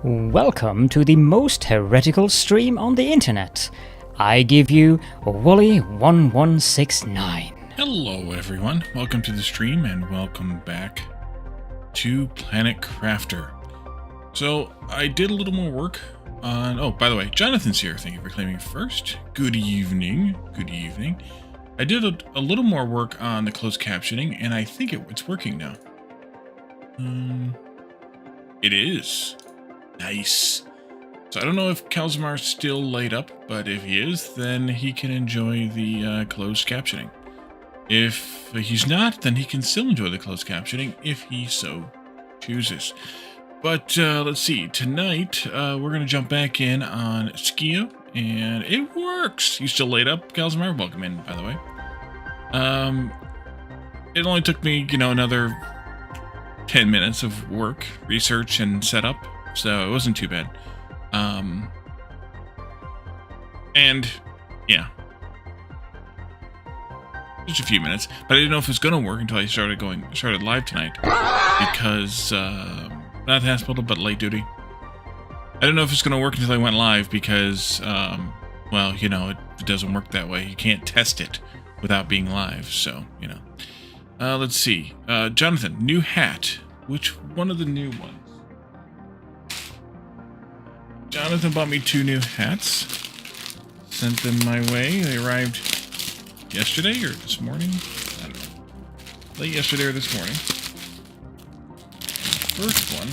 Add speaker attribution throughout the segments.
Speaker 1: Welcome to the most heretical stream on the internet. I give you Wally1169.
Speaker 2: Hello everyone, welcome to the stream and welcome back to Planet Crafter. So I did a little more work on, oh by the way, Jonathan's here, thank you for claiming first. Good evening, good evening. I did a little more work on the closed captioning and I think it's working now. It is. Nice. So I don't know if Kalzamar's still light up, but if he is, then he can enjoy the closed captioning. If he's not, then he can still enjoy the closed captioning if he so chooses. But let's see, tonight we're going to jump back in on Skeo, and it works. You still laid up, Kalzamar? Welcome in, by the way. It only took me, another 10 minutes of work, research, and setup, so it wasn't too bad. And yeah, just a few minutes, but I didn't know if it was going to work until I started live tonight, because not hospital but late duty. I didn't know if it's going to work until I went live because well, it doesn't work that way. You can't test it without being live, so let's see. Jonathan, new hat. Which one of the new ones? Jonathan bought me 2 new hats. Sent them my way. They arrived yesterday or this morning? I don't know. Late yesterday or this morning. First one.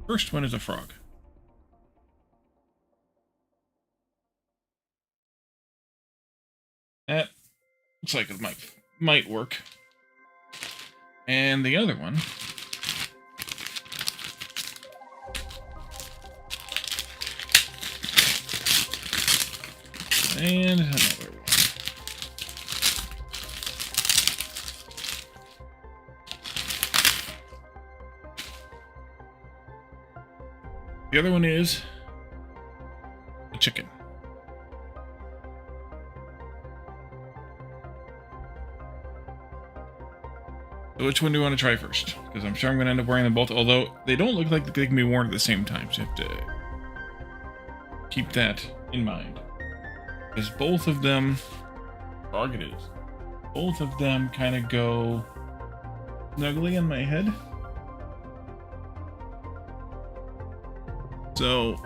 Speaker 2: First one is a frog. That looks like it might work. And the other one and another one. The other one is a chicken. So which one do you want to try first? Because I'm sure I'm going to end up wearing them both, although they don't look like they can be worn at the same time, so you have to keep that in mind. Because both of them, frog it is, both of them kind of go snugly on my head. So,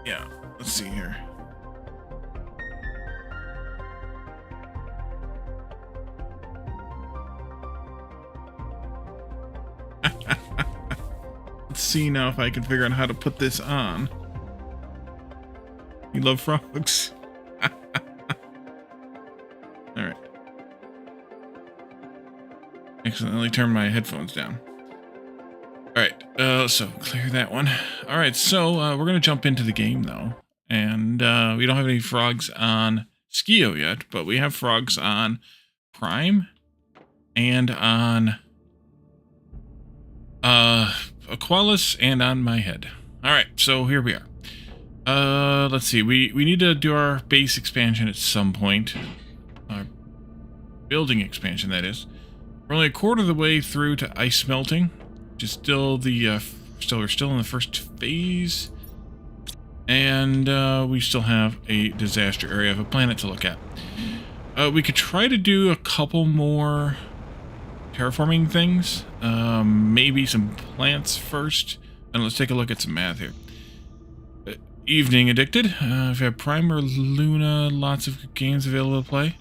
Speaker 2: yeah, let's see here. Let's see now if I can figure out how to put this on. You love frogs? Alright. Accidentally turned my headphones down. Alright, so clear that one. Alright, so we're going to jump into the game though. And we don't have any frogs on Skeo yet, but we have frogs on Prime and on Aqualis and on my head. Alright, so here we are. Let's see, we need to do our base expansion at some point. Our building expansion, that is. We're only a quarter of the way through to ice melting, which is still the, we're still in the first phase. And, we still have a disaster area of a planet to look at. We could try to do a couple more terraforming things. Maybe some plants first. And let's take a look at some math here. Evening Addicted. If you have Prime or Luna, lots of games available to play.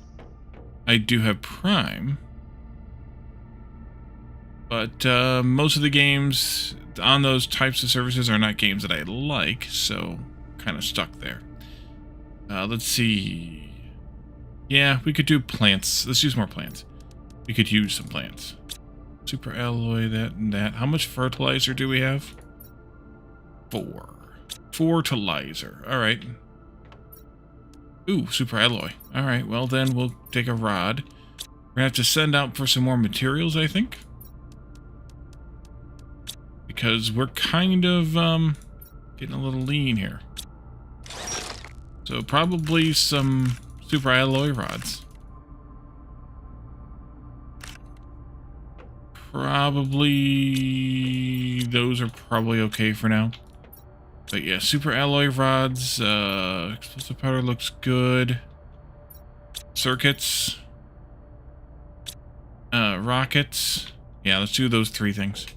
Speaker 2: I do have Prime. But most of the games on those types of services are not games that I like, so kind of stuck there. Let's see. Yeah, we could do plants. Let's use more plants. We could use some plants. Super alloy, that and that. How much fertilizer do we have? 4. 4 fertilizer. Alright. Ooh, super alloy. Alright, well then we'll take a rod. We're gonna have to send out for some more materials, I think. Because we're kind of getting a little lean here. So probably some super alloy rods. probably... Those are probably okay for now. But yeah, super alloy rods, explosive powder looks good. Circuits. Rockets. Yeah, let's do those 3 things.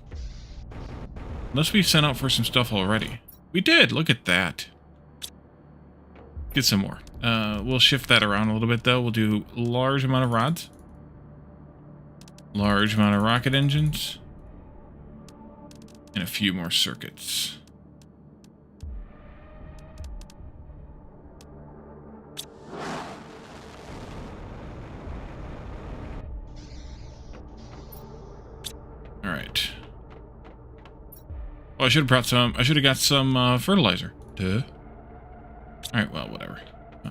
Speaker 2: Unless we sent out for some stuff already. We did! Look at that. Get some more. We'll shift that around a little bit, though. We'll do a large amount of rods. Large amount of rocket engines. And a few more circuits. Alright. Oh, I should have brought some... I should have got some fertilizer. Duh. Alright, well, whatever.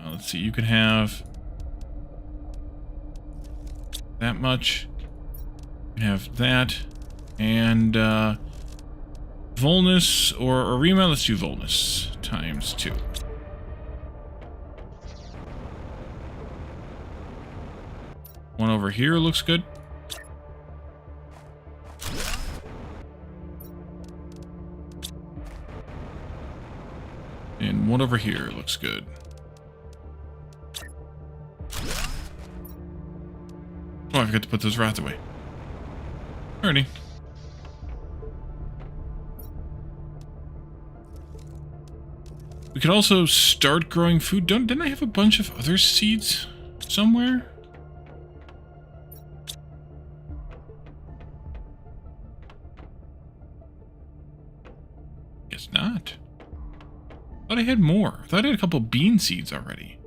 Speaker 2: Let's see, you can have... that much. You can have that. And, Volnus or Arima, let's do Volnus. Times 2. One over here looks good. And one over here looks good. Oh, I forgot to put those rods away. Alrighty. We could also start growing food. Didn't I have a bunch of other seeds somewhere? Guess not. I thought I had more. I thought I had a couple bean seeds already.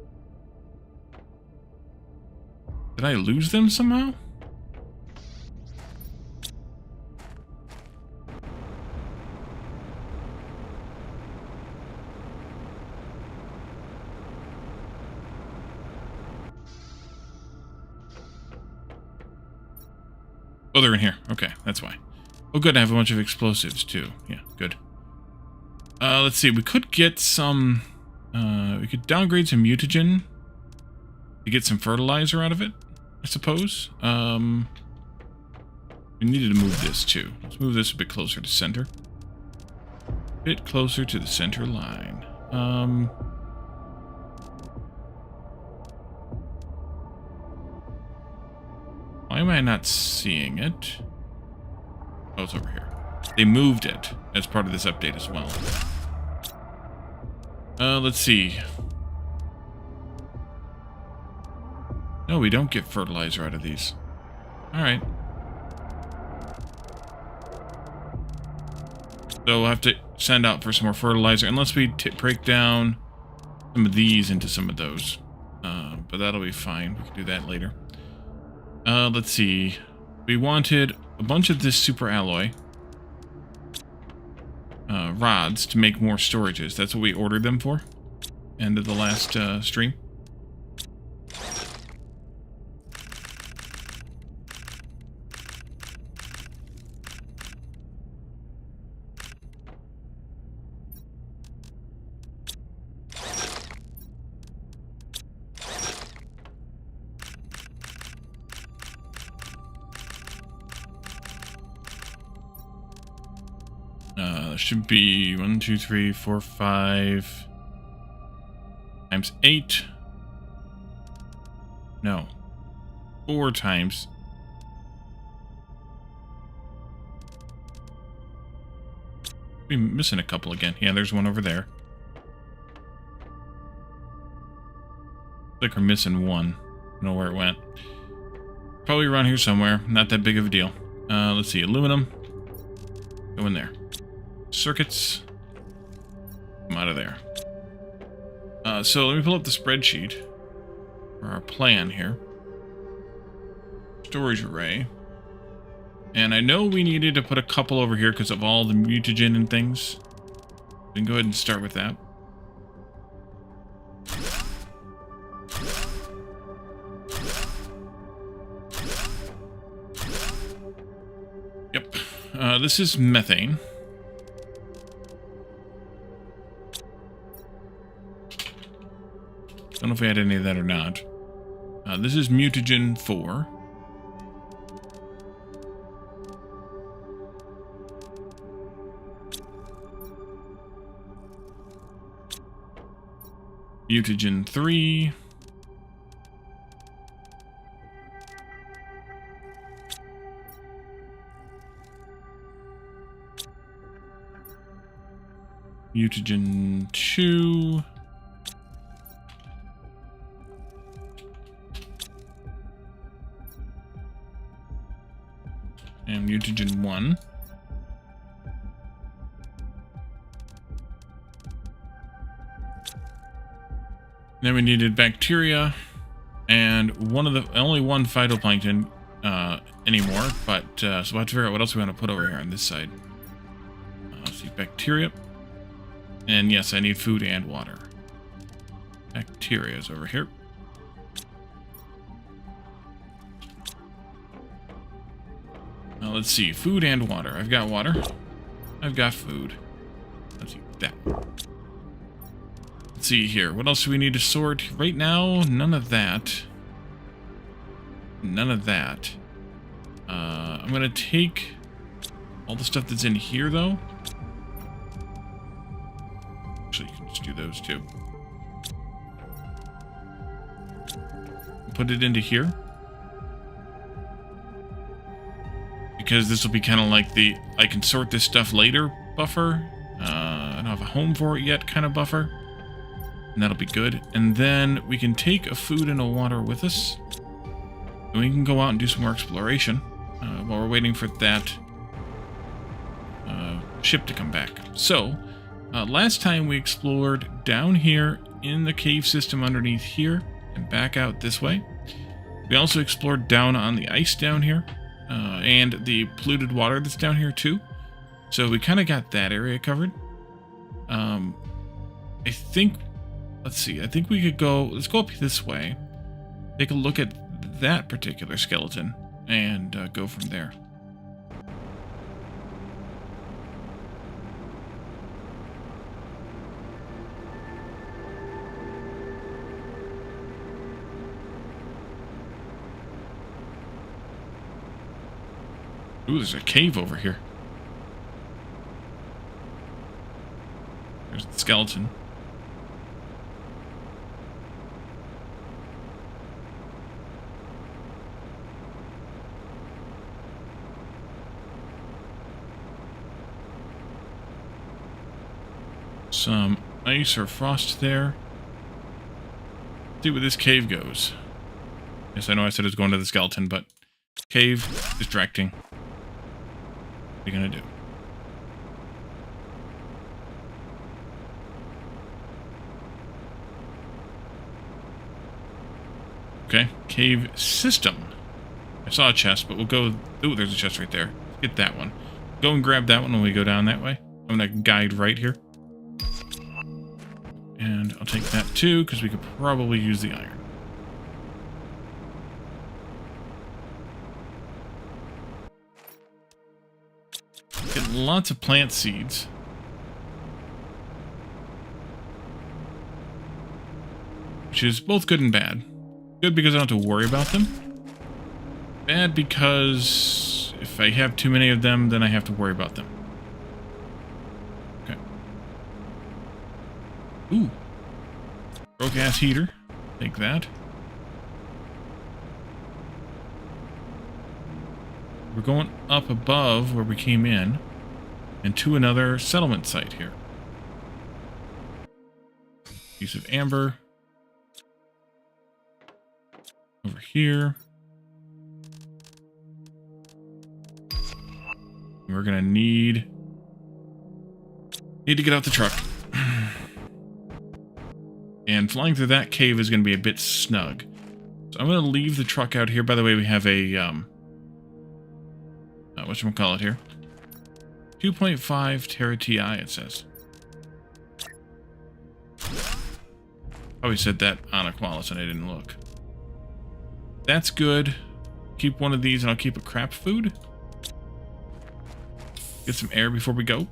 Speaker 2: Did I lose them somehow? Oh, they're in here. Okay, that's why. Oh, good. I have a bunch of explosives, too. Yeah, good. Let's see. We could get some... we could downgrade some mutagen to get some fertilizer out of it, I suppose. We needed to move this, too. Let's move this a bit closer to center. A bit closer to the center line. Why am I not seeing it? Oh, it's over here. They moved it as part of this update as well. Let's see. No, we don't get fertilizer out of these. Alright. So we'll have to send out for some more fertilizer, unless we break down some of these into some of those. But that'll be fine. We can do that later. Let's see. We wanted a bunch of this super alloy rods to make more storages. That's what we ordered them for. End of the last stream. Should be 1, 2, 3, 4, 5 times 8. No. 4 times. We're missing a couple again. Yeah, there's one over there. Looks like we're missing one. I don't know where it went. Probably around here somewhere. Not that big of a deal. Let's see. Aluminum. Go in there. Circuits. Come out of there. So let me pull up the spreadsheet for our plan here. Storage array. And I know we needed to put a couple over here because of all the mutagen and things. We can go ahead and start with that. Yep. This is methane. Don't know if we had any of that or not. This is mutagen 4. Mutagen 3. Mutagen 2. And mutagen 1. Then we needed bacteria and only one phytoplankton anymore, but so we'll have to figure out what else we want to put over here on this side. Let's see, bacteria. And yes, I need food and water. Bacteria is over here. Now let's see, food and water. I've got water. I've got food. Let's see that. Let's see here. What else do we need to sort? Right now, none of that. None of that. I'm gonna take all the stuff that's in here, though. Actually, you can just do those too. Put it into here. Because this will be kind of like the I can sort this stuff later buffer. I don't have a home for it yet kind of buffer. And that'll be good. And then we can take a food and a water with us. And we can go out and do some more exploration while we're waiting for that ship to come back. So, last time we explored down here in the cave system underneath here and back out this way. We also explored down on the ice down here and the polluted water that's down here too. So we kind of got that area covered. I think, let's see, I think we could go, let's go up this way, take a look at that particular skeleton, and go from there. Ooh, there's a cave over here. There's the skeleton. Some ice or frost there. Let's see where this cave goes. Yes, I know I said it was going to the skeleton, but cave, distracting. What are you gonna do? Okay, cave system. I saw a chest, but we'll go... Ooh, there's a chest right there. Get that one. Go and grab that one when we go down that way. I'm gonna guide right here. And I'll take that too, because we could probably use the iron. Get lots of plant seeds. Which is both good and bad. Good because I don't have to worry about them. Bad because if I have too many of them, then I have to worry about them. Okay. Ooh. Broke ass heater. Take that. We're going up above where we came in and to another settlement site here. Piece of amber. Over here. We're gonna need to get out the truck. And flying through that cave is gonna be a bit snug. So I'm gonna leave the truck out here. By the way, we have a whatchamacallit here? 2.5 Terra TI, it says. Probably said that on Aqualis and I didn't look. That's good. Keep one of these and I'll keep a crap food. Get some air before we go.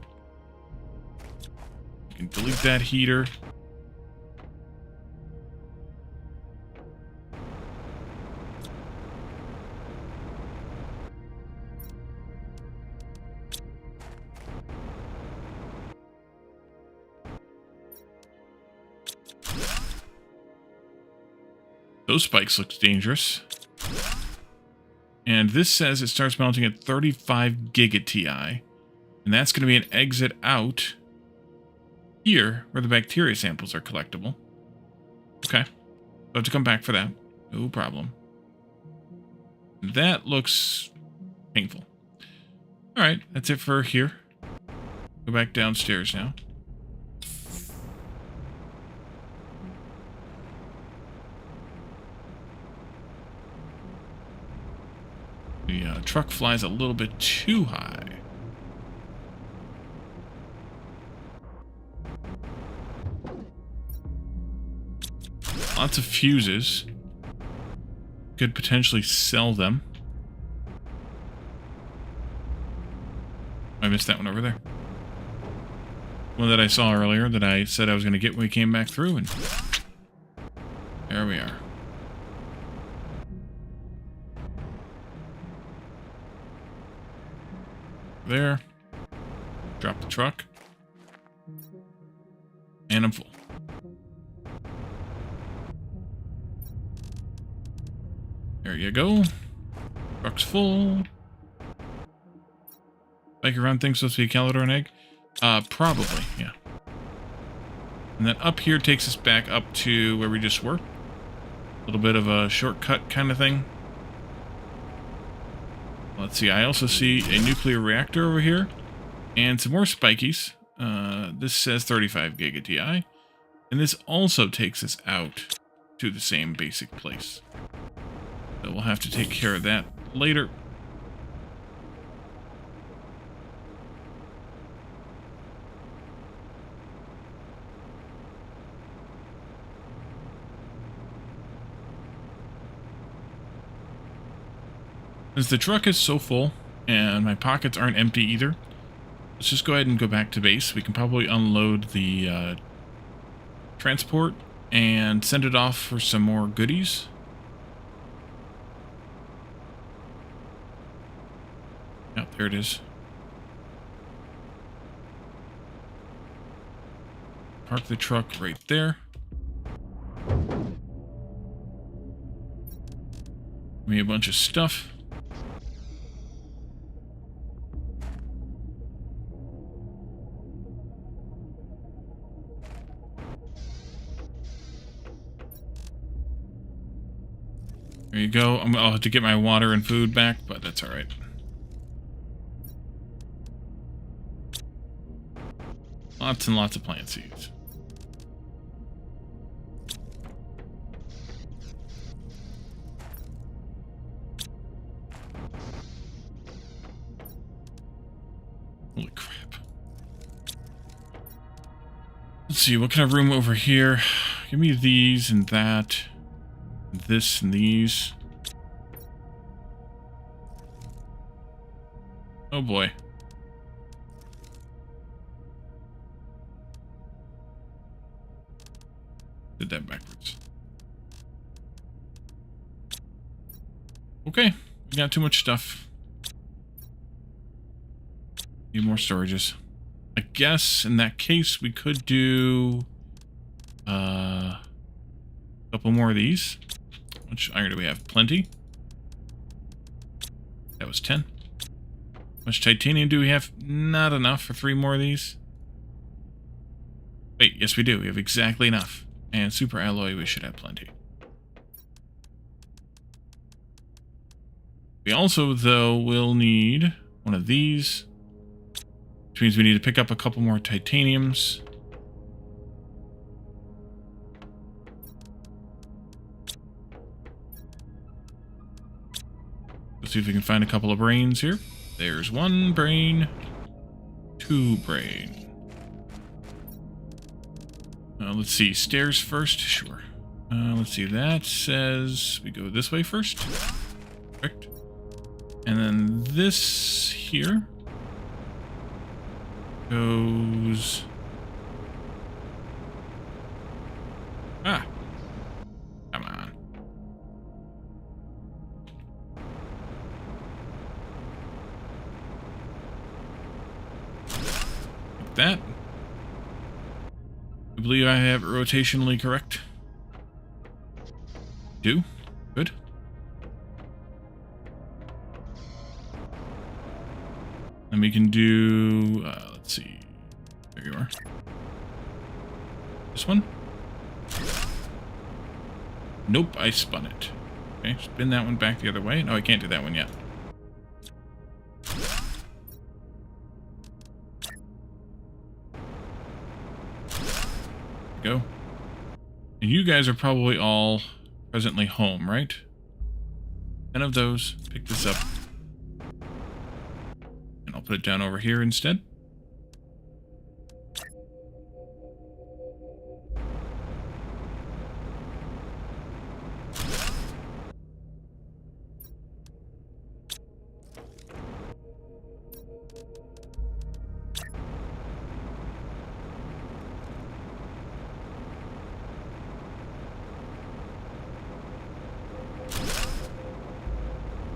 Speaker 2: You can delete that heater. Those spikes look dangerous. And this says it starts melting at 35 giga TI. And that's going to be an exit out here where the bacteria samples are collectible. Okay. I'll have to come back for that. No problem. That looks painful. Alright, that's it for here. Go back downstairs now. The truck flies a little bit too high. Lots of fuses. Could potentially sell them. I missed that one over there. One that I saw earlier that I said I was going to get when we came back through, and there we are. There. Drop the truck. And I'm full. There you go. Truck's full. Bike around thing's supposed to be a Calidor egg? Probably, yeah. And then up here takes us back up to where we just were. A little bit of a shortcut kind of thing. Let's see, I also see a nuclear reactor over here. And some more spikies. This says 35 giga TI. And this also takes us out to the same basic place. So we'll have to take care of that later. Since the truck is so full, and my pockets aren't empty either, let's just go ahead and go back to base. We can probably unload the transport and send it off for some more goodies. Yep, there it is. Park the truck right there. Give me a bunch of stuff. There you go. I'll have to get my water and food back, but that's alright. Lots and lots of plant seeds. Holy crap. Let's see, what kind of room over here? Give me these and that. This and these. Oh boy. Did that backwards. Okay, we got too much stuff. Need more storages. I guess in that case we could do a couple more of these. How much iron do we have? Plenty. That was 10. How much titanium do we have? Not enough for 3 more of these. Wait, yes we do. We have exactly enough. And super alloy, we should have plenty. We also, though, will need one of these. Which means we need to pick up a couple more titaniums. Let's see if we can find a couple of brains here. There's 1 brain. 2 brain. Let's see, stairs first? Sure. Let's see, that says we go this way first. Perfect. And then this here goes... Ah! Come on. Like that. I believe I have it rotationally correct. 2. Good. And we can do, let's see. There you are. This one? Nope, I spun it. Okay, spin that one back the other way. No, I can't do that one yet. Go. And you guys are probably all presently home, right? 10 of those. Pick this up. And I'll put it down over here instead.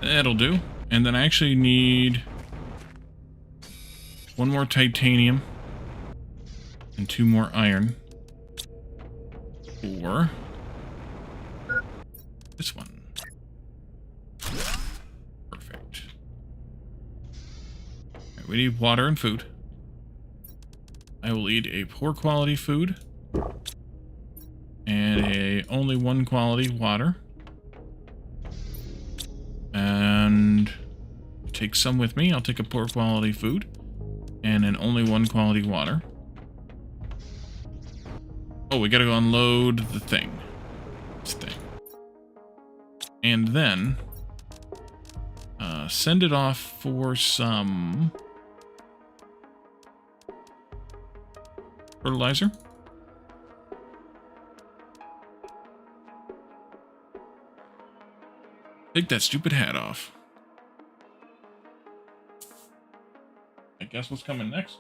Speaker 2: That'll do. And then I actually need 1 more titanium and 2 more iron. Or this one. Perfect. Right, we need water and food. I will eat a poor quality food and a only 1 quality water. And take some with me. I'll take a poor quality food and an only 1 quality water. Oh, we gotta go unload the thing. This thing. And then send it off for some fertilizer. Take that stupid hat off. I guess what's coming next?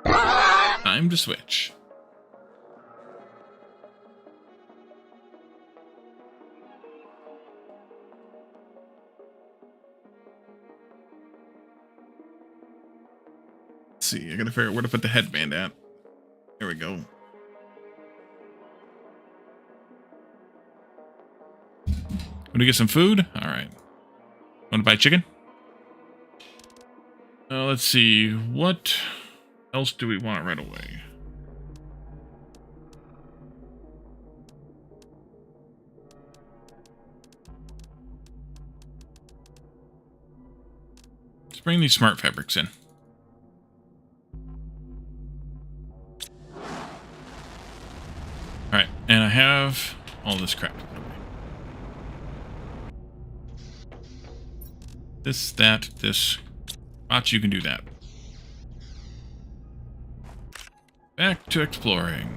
Speaker 2: Time to switch. Let's see, I gotta figure out where to put the headband at. There we go. Want to get some food? Alright. Want to buy chicken? Let's see. What else do we want right away? Let's bring these smart fabrics in. Alright, and I have all this crap. This, that, this. Watch, you can do that. Back to exploring.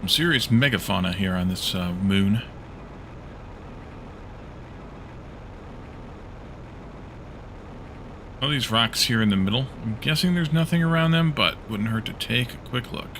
Speaker 2: Some serious megafauna here on this moon. All these rocks here in the middle. I'm guessing there's nothing around them, but wouldn't hurt to take a quick look.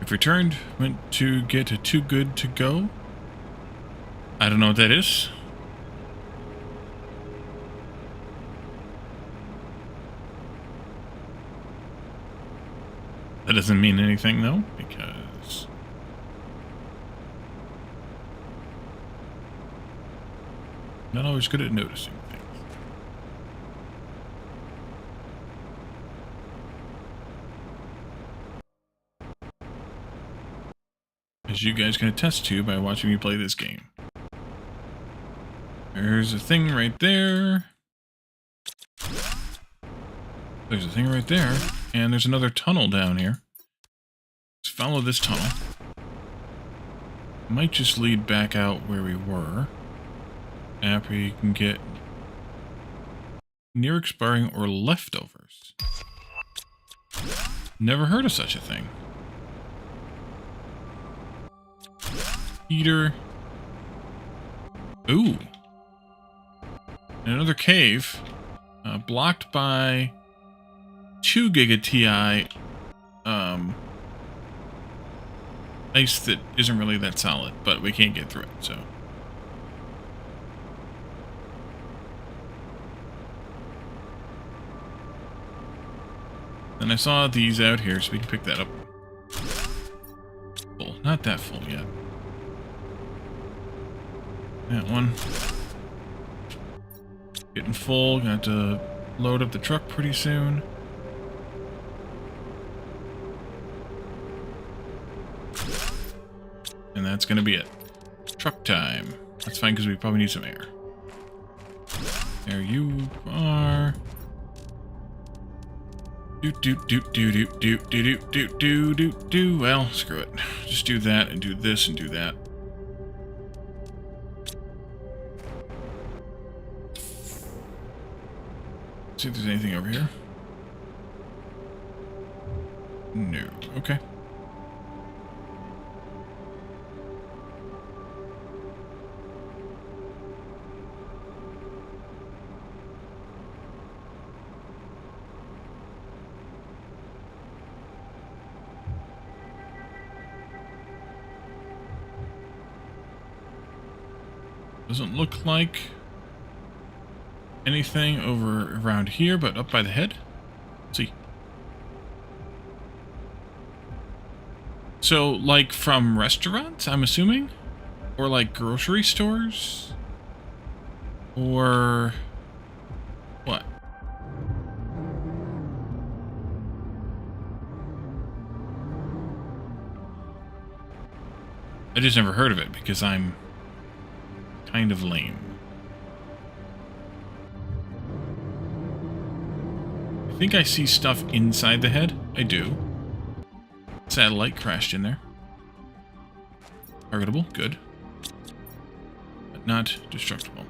Speaker 2: If returned, went to get a too good to go. I don't know what that is. That doesn't mean anything though, because I'm not always good at noticing things. As you guys can attest to by watching me play this game. There's a thing right there. There's a thing right there. And there's another tunnel down here. Let's follow this tunnel. Might just lead back out where we were. After you can get near expiring, or leftovers. Never heard of such a thing. Heater. Ooh. Another cave. Blocked by 2 Giga TI ice that isn't really that solid, but we can't get through it, so. And I saw these out here, so we can pick that up. Full. Not that full yet. That one. Getting full. Gonna have to load up the truck pretty soon. And that's gonna be it. Truck time. That's fine because we probably need some air. There you are. Do. Well, screw it. Just do that and do this and do that. See if there's anything over here. No. Okay. Doesn't look like anything over around here, but up by the head. Let's see. So, like from restaurants, I'm assuming? Or like grocery stores? Or what? I just never heard of it because I'm kind of lame. I think I see stuff inside the head. I do. Satellite crashed in there. Targetable, good. But not destructible.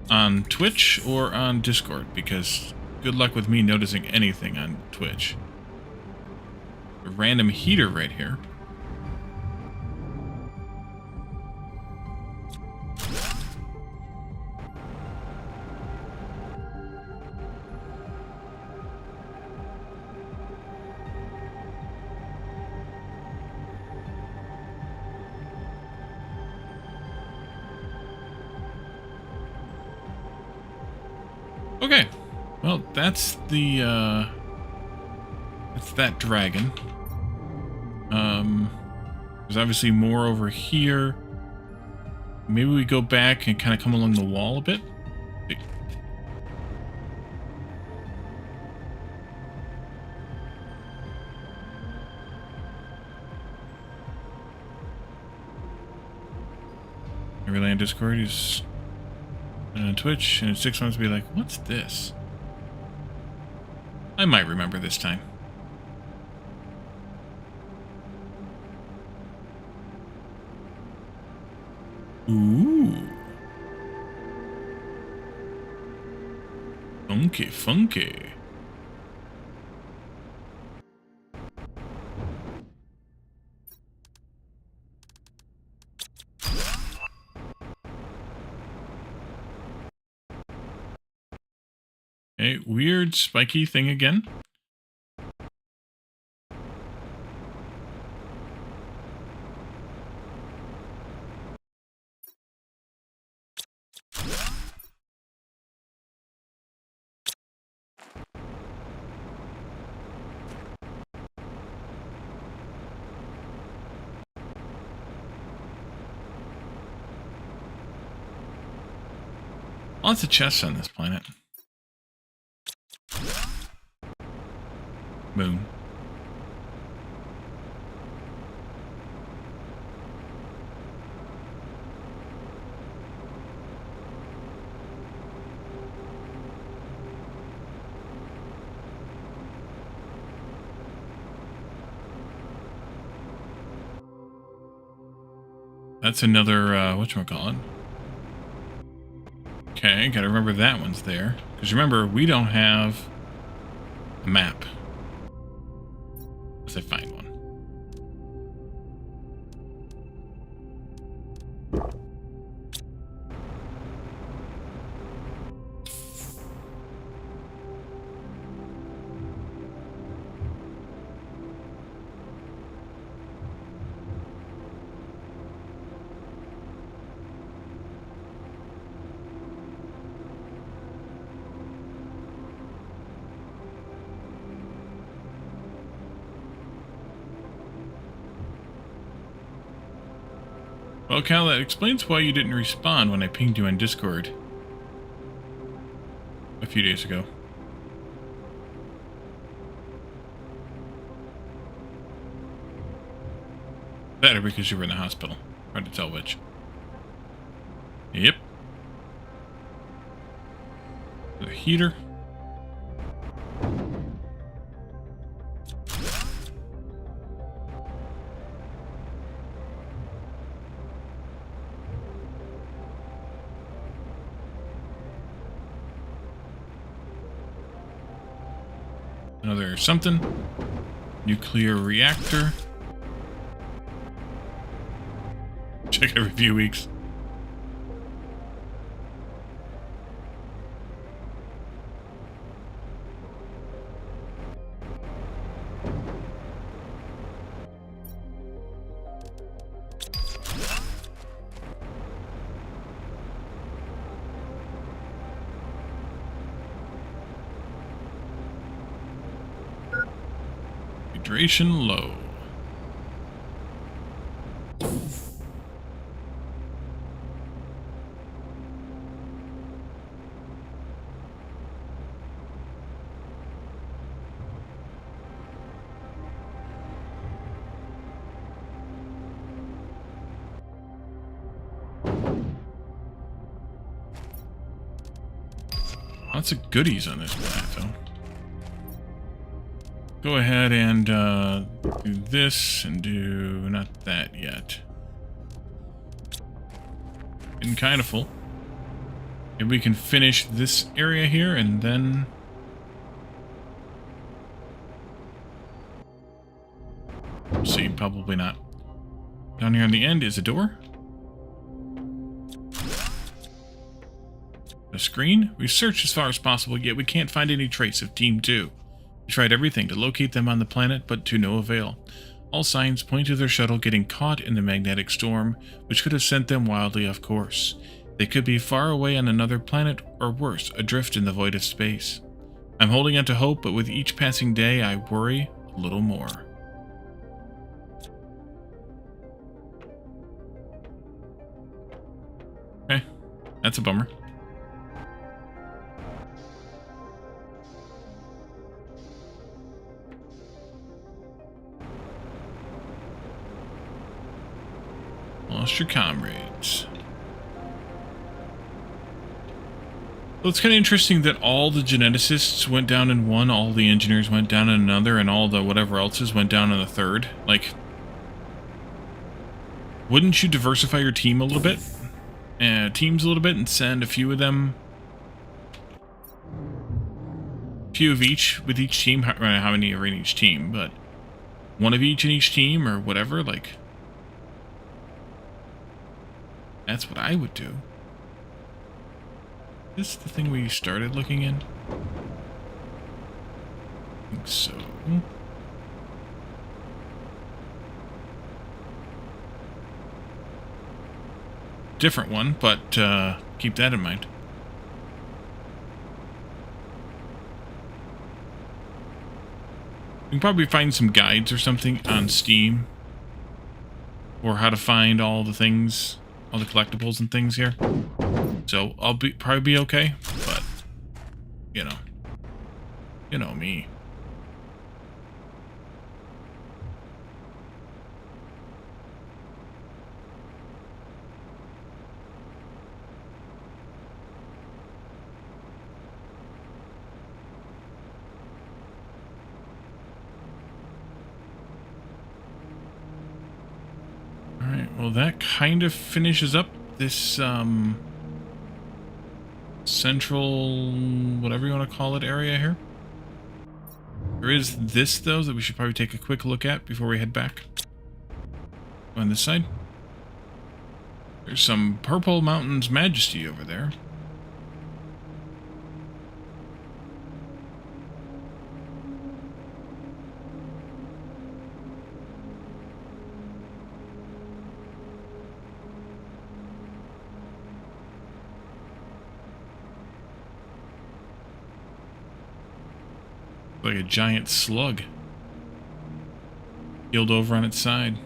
Speaker 2: On Twitch or on Discord? Because good luck with me noticing anything on Twitch. A random heater right here. Okay, well, that's the, that's that dragon. There's obviously more over here. Maybe we go back and kind of come along the wall a bit. I really on Discord, he's on Twitch, and in 6 months be like, what's this? I might remember this time. Ooh. Funky, funky. Okay, weird spiky thing again. Lots of chests on this planet. Moon. That's another, whatchamacallit? Okay, gotta remember that one's there. Because remember, we don't have a map. Unless I find one. Well, Cal, that explains why you didn't respond when I pinged you on Discord a few days ago. That or because you were in the hospital. Hard to tell which. Yep. The heater. Another something. Nuclear reactor. Check every few weeks. Hydration low. Lots of goodies on this planet, though. Go ahead and do this and do not that yet. Getting kind of full. Maybe we can finish this area here and then... We'll see, probably not. Down here on the end is a door. A screen? We searched as far as possible, yet we can't find any trace of Team 2. We tried everything to locate them on the planet, but to no avail. All signs point to their shuttle getting caught in the magnetic storm, which could have sent them wildly off course. They could be far away on another planet, or worse, adrift in the void of space. I'm holding out to hope, but with each passing day, I worry a little more. Okay, that's a bummer. Lost your comrades. Well, it's kind of interesting that all the geneticists went down in one, all the engineers went down in another, and all the whatever else's went down in the third. Like, wouldn't you diversify your team a little bit? Teams a little bit and send a few of them, few of each with each team. I don't know how many are in each team, but one of each in each team or whatever. Like, that's what I would do. Is this the thing we started looking in? I think so. Different one, but keep that in mind. You can probably find some guides or something on Steam, or how to find all the things, all the collectibles and things here. So I'll probably be okay, but you know me. Alright, well that kind of finishes up this central, whatever you want to call it, area here. There is this, though, that we should probably take a quick look at before we head back. On this side. There's some Purple Mountain's Majesty over there. Like a giant slug. Healed over on its side.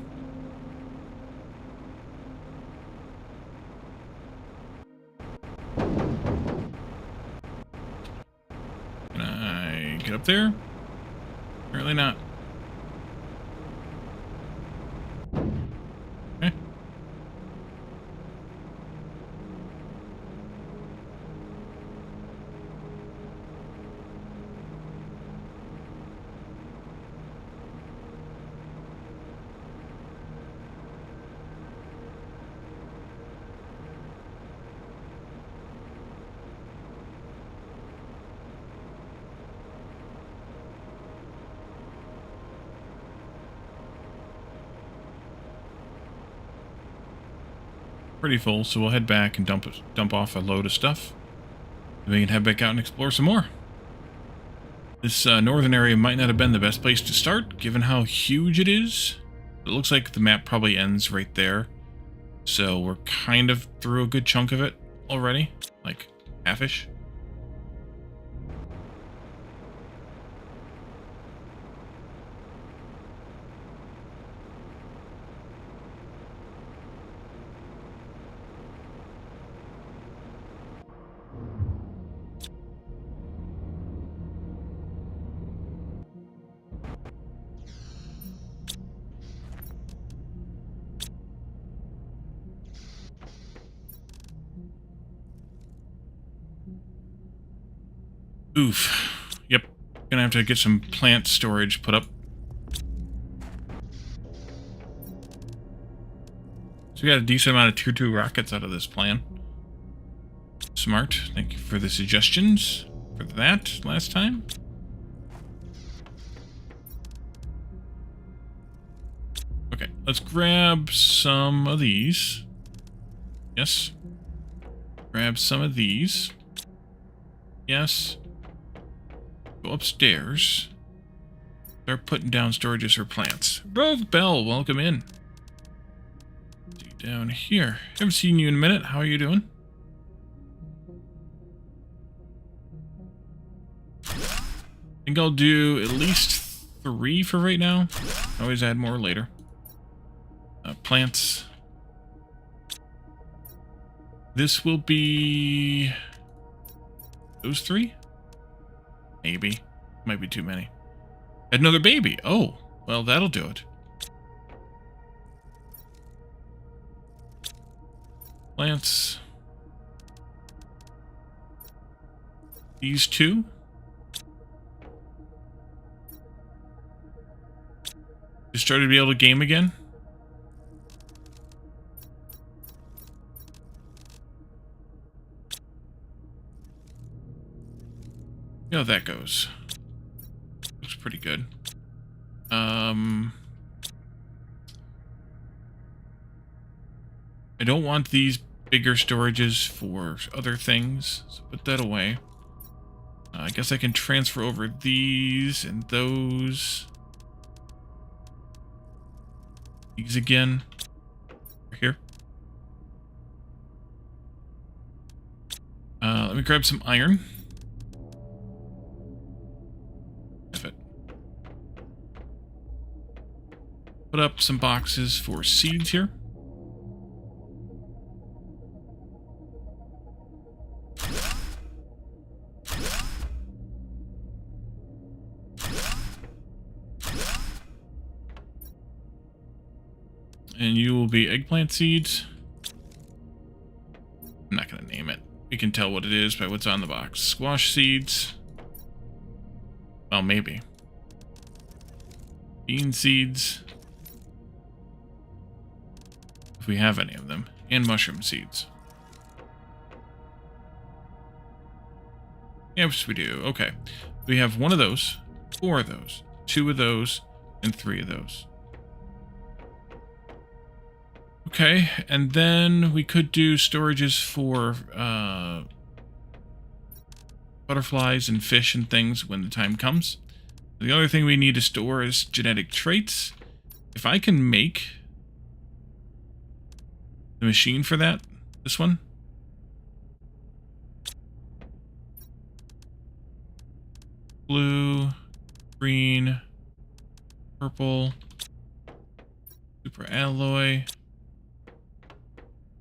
Speaker 2: Can I get up there? Apparently not. Okay. Pretty full, so we'll head back and dump off a load of stuff. Then we can head back out and explore some more. This northern area might not have been the best place to start, given how huge it is. It looks like the map probably ends right there. So we're kind of through a good chunk of it already, like half-ish. Oof. Yep. Gonna have to get some plant storage put up. So we got a decent amount of tier 2 rockets out of this plan. Smart. Thank you for the suggestions for that last time. Okay, let's grab some of these. Yes. Grab some of these. Yes. Go upstairs. Start putting down storages for plants. Rove Bell, welcome in. See you down here. Haven't seen you in a minute. How are you doing? I think I'll do at least 3 for right now. Always add more later. Plants. This will be those 3? Maybe. Might be too many. Another baby. Oh, well, that'll do it. Plants. These 2. Just started to be able to game again. See how that goes. Looks pretty good. I don't want these bigger storages for other things, so put that away. I guess I can transfer over these and those. These again. Here. Let me grab some iron. Put up some boxes for seeds here. And you will be eggplant seeds. I'm not going to name it. You can tell what it is by what's on the box. Squash seeds. Well, maybe. Bean seeds. If we have any of them. And mushroom seeds. Yes, we do. Okay. We have 1 of those, 4 of those, 2 of those, and 3 of those. Okay, and then we could do storages for butterflies and fish and things when the time comes. The other thing we need to store is genetic traits. If I can make the machine for that, this one. Blue, green, purple, super alloy,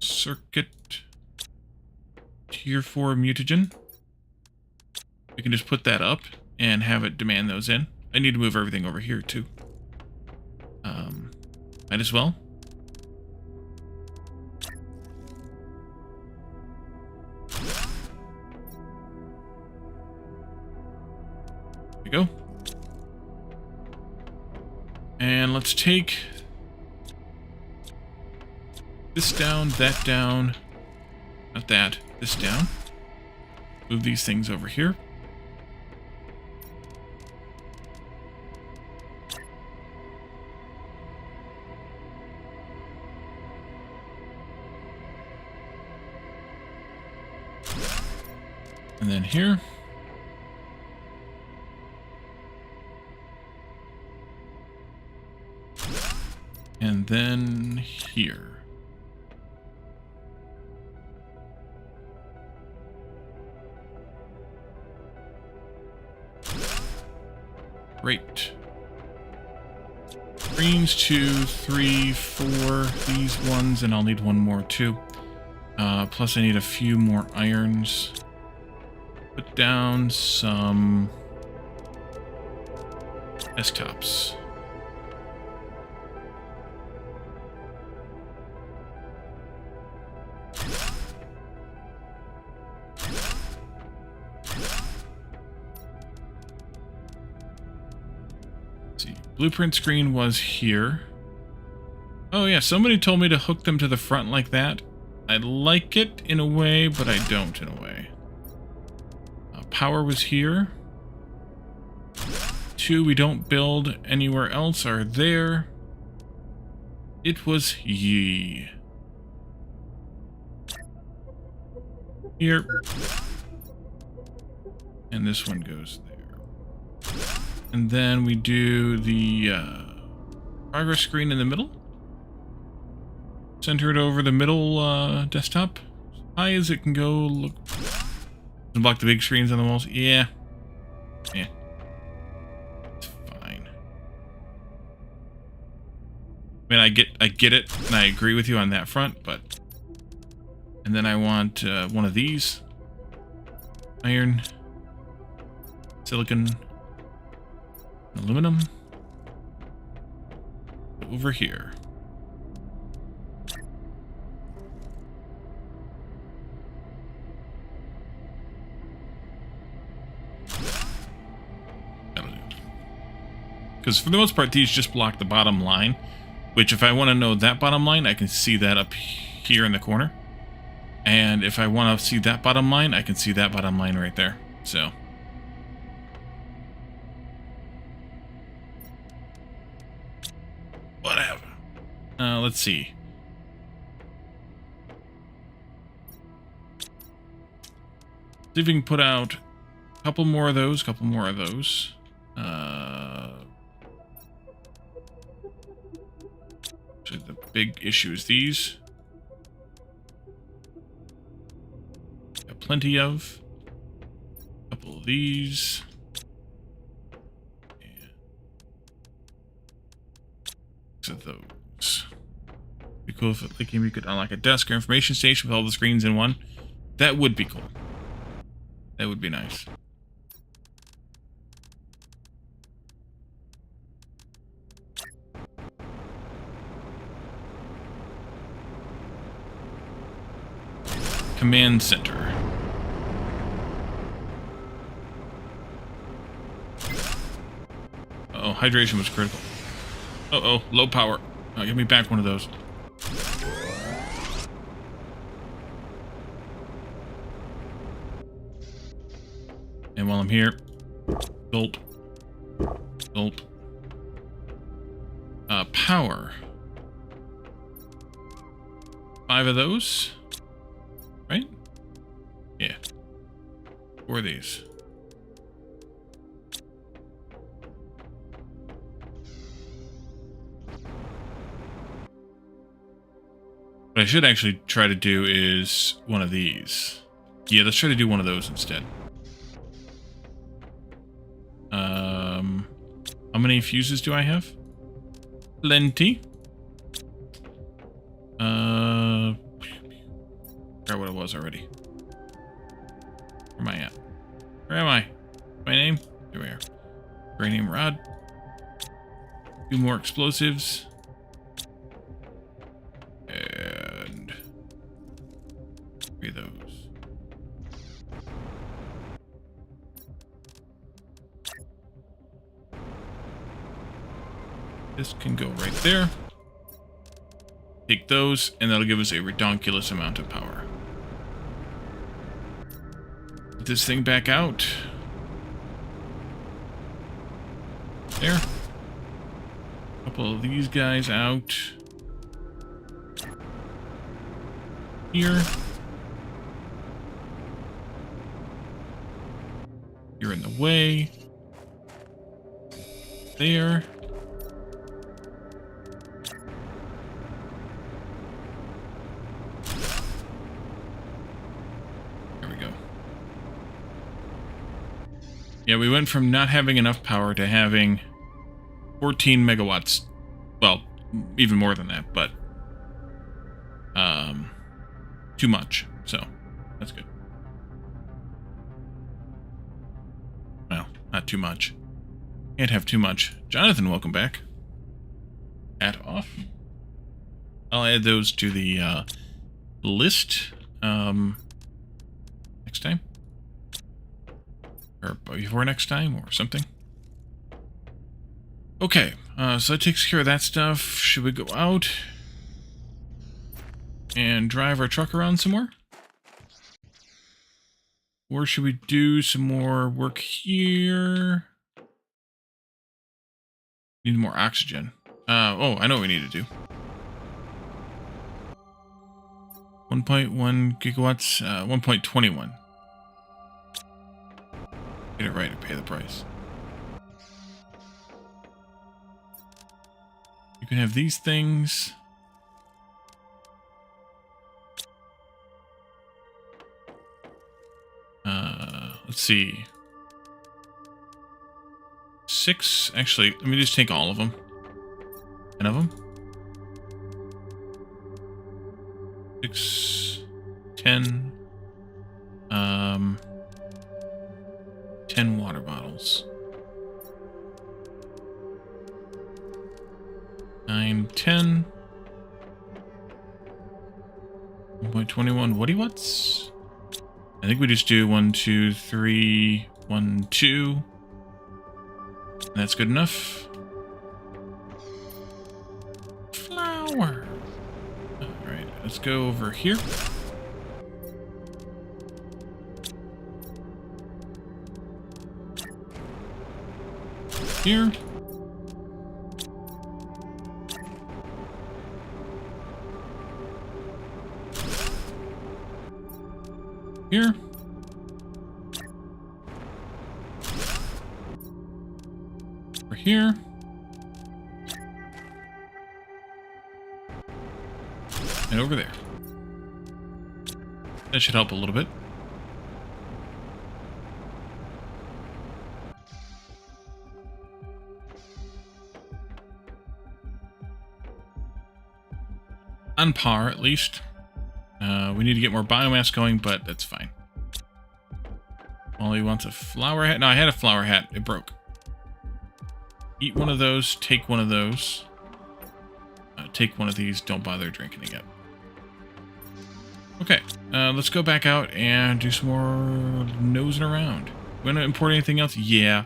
Speaker 2: circuit, tier 4 mutagen. We can just put that up and have it demand those in. I need to move everything over here too. Might as well. There we go. And let's take this down, that down, not that, this down. Move these things over here. And then here. And then here. Great. Greens 2, 3, 4, these ones, and I'll need 1 more too. Plus I need a few more irons. Put down some desktops. Let's see. Blueprint screen was here. Oh yeah, somebody told me to hook them to the front like that. I like it in a way, but I don't in a way. Power was here. 2 we don't build anywhere else are there. It was ye. Here. And this one goes there. And then we do the progress screen in the middle. Center it over the middle desktop. As high as it can go. Look. And block the big screens on the walls. Yeah. Yeah. It's fine. I mean, I get it, and I agree with you on that front, but... And then I want 1 of these. Iron. Silicon. Aluminum. Over here. Because for the most part, these just block the bottom line. Which, if I want to know that bottom line, I can see that up here in the corner. And if I want to see that bottom line, I can see that bottom line right there. So. Whatever. Let's see. See if we can put out a couple more of those, couple more of those. So the big issue is these. Got plenty of. A couple of these. And six of those. Be cool if like we could unlock a desk or information station with all the screens in one. That would be cool. That would be nice. Command center. Uh oh, hydration was critical. Uh-oh, low power. Oh, give me back one of those. while I'm here. Gulp. Gulp. Power. 5 of those. Right? Yeah. 4 of these. What I should actually try to do is one of these. Yeah, let's try to do one of those instead. How many fuses do I have? Plenty. I forgot what it was already. Where am I at? Where am I? My name? There we are. Uranium rod. 2 more explosives. And 3 of those. This can go right there. Take those, and that'll give us a redonkulous amount of power. Put this thing back out. There. A couple of these guys out. Here. You're in the way. There. Yeah, we went from not having enough power to having 14 megawatts. Well, even more than that, but too much. So, that's good. Well, not too much. Can't have too much. Jonathan, welcome back. Hat off. I'll add those to the list next time. Or before next time, or something. Okay, so that takes care of that stuff. Should we go out and drive our truck around some more? Or should we do some more work here? Need more oxygen. Oh, I know what we need to do. 1.1 gigawatts, 1.21. Get it right and pay the price. You can have these things. Let's see. 6. Actually, let me just take all of them. 10 of them. 6, 10. 10 water bottles. 9, 10. 1.21 Woody Watts? I think we just do 1, 2, 3, 1, 2. And that's good enough. Flour. Alright, let's go over here. Here. Here. Over here. And over there. That should help a little bit. On par, at least. We need to get more biomass going, but that's fine. Molly wants a flower hat. No, I had a flower hat. It broke. Eat one of those. Take one of those. Take one of these. Don't bother drinking it yet. Okay. Let's go back out and do some more nosing around. Want to import anything else? Yeah.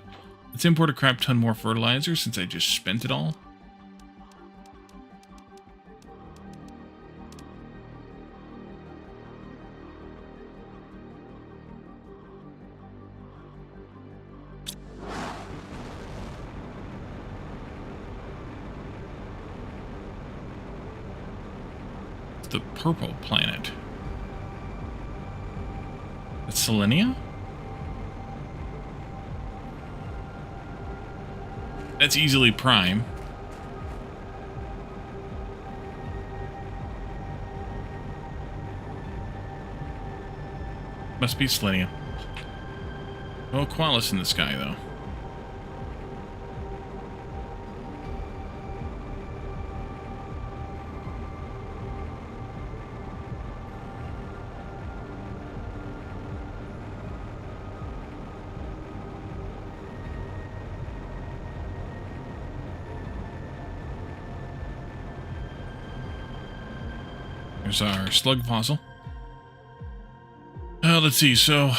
Speaker 2: Let's import a crap ton more fertilizer since I just spent it all. the purple planet? That's Selenia? That's easily prime. Must be Selenia. No Qualis in the sky, though. There's our slug fossil. Let's see, so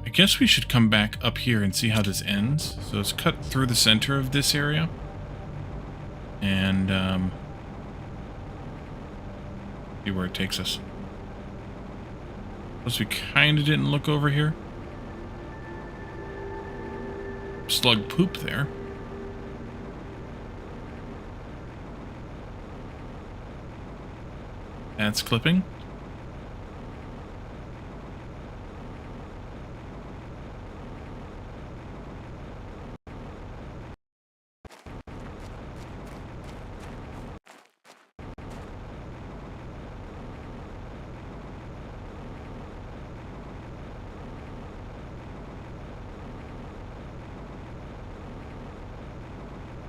Speaker 2: I guess we should come back up here and see how this ends. So it's cut through the center of this area. And, see where it takes us. Plus we kind of didn't look over here. Slug poop there. That's clipping.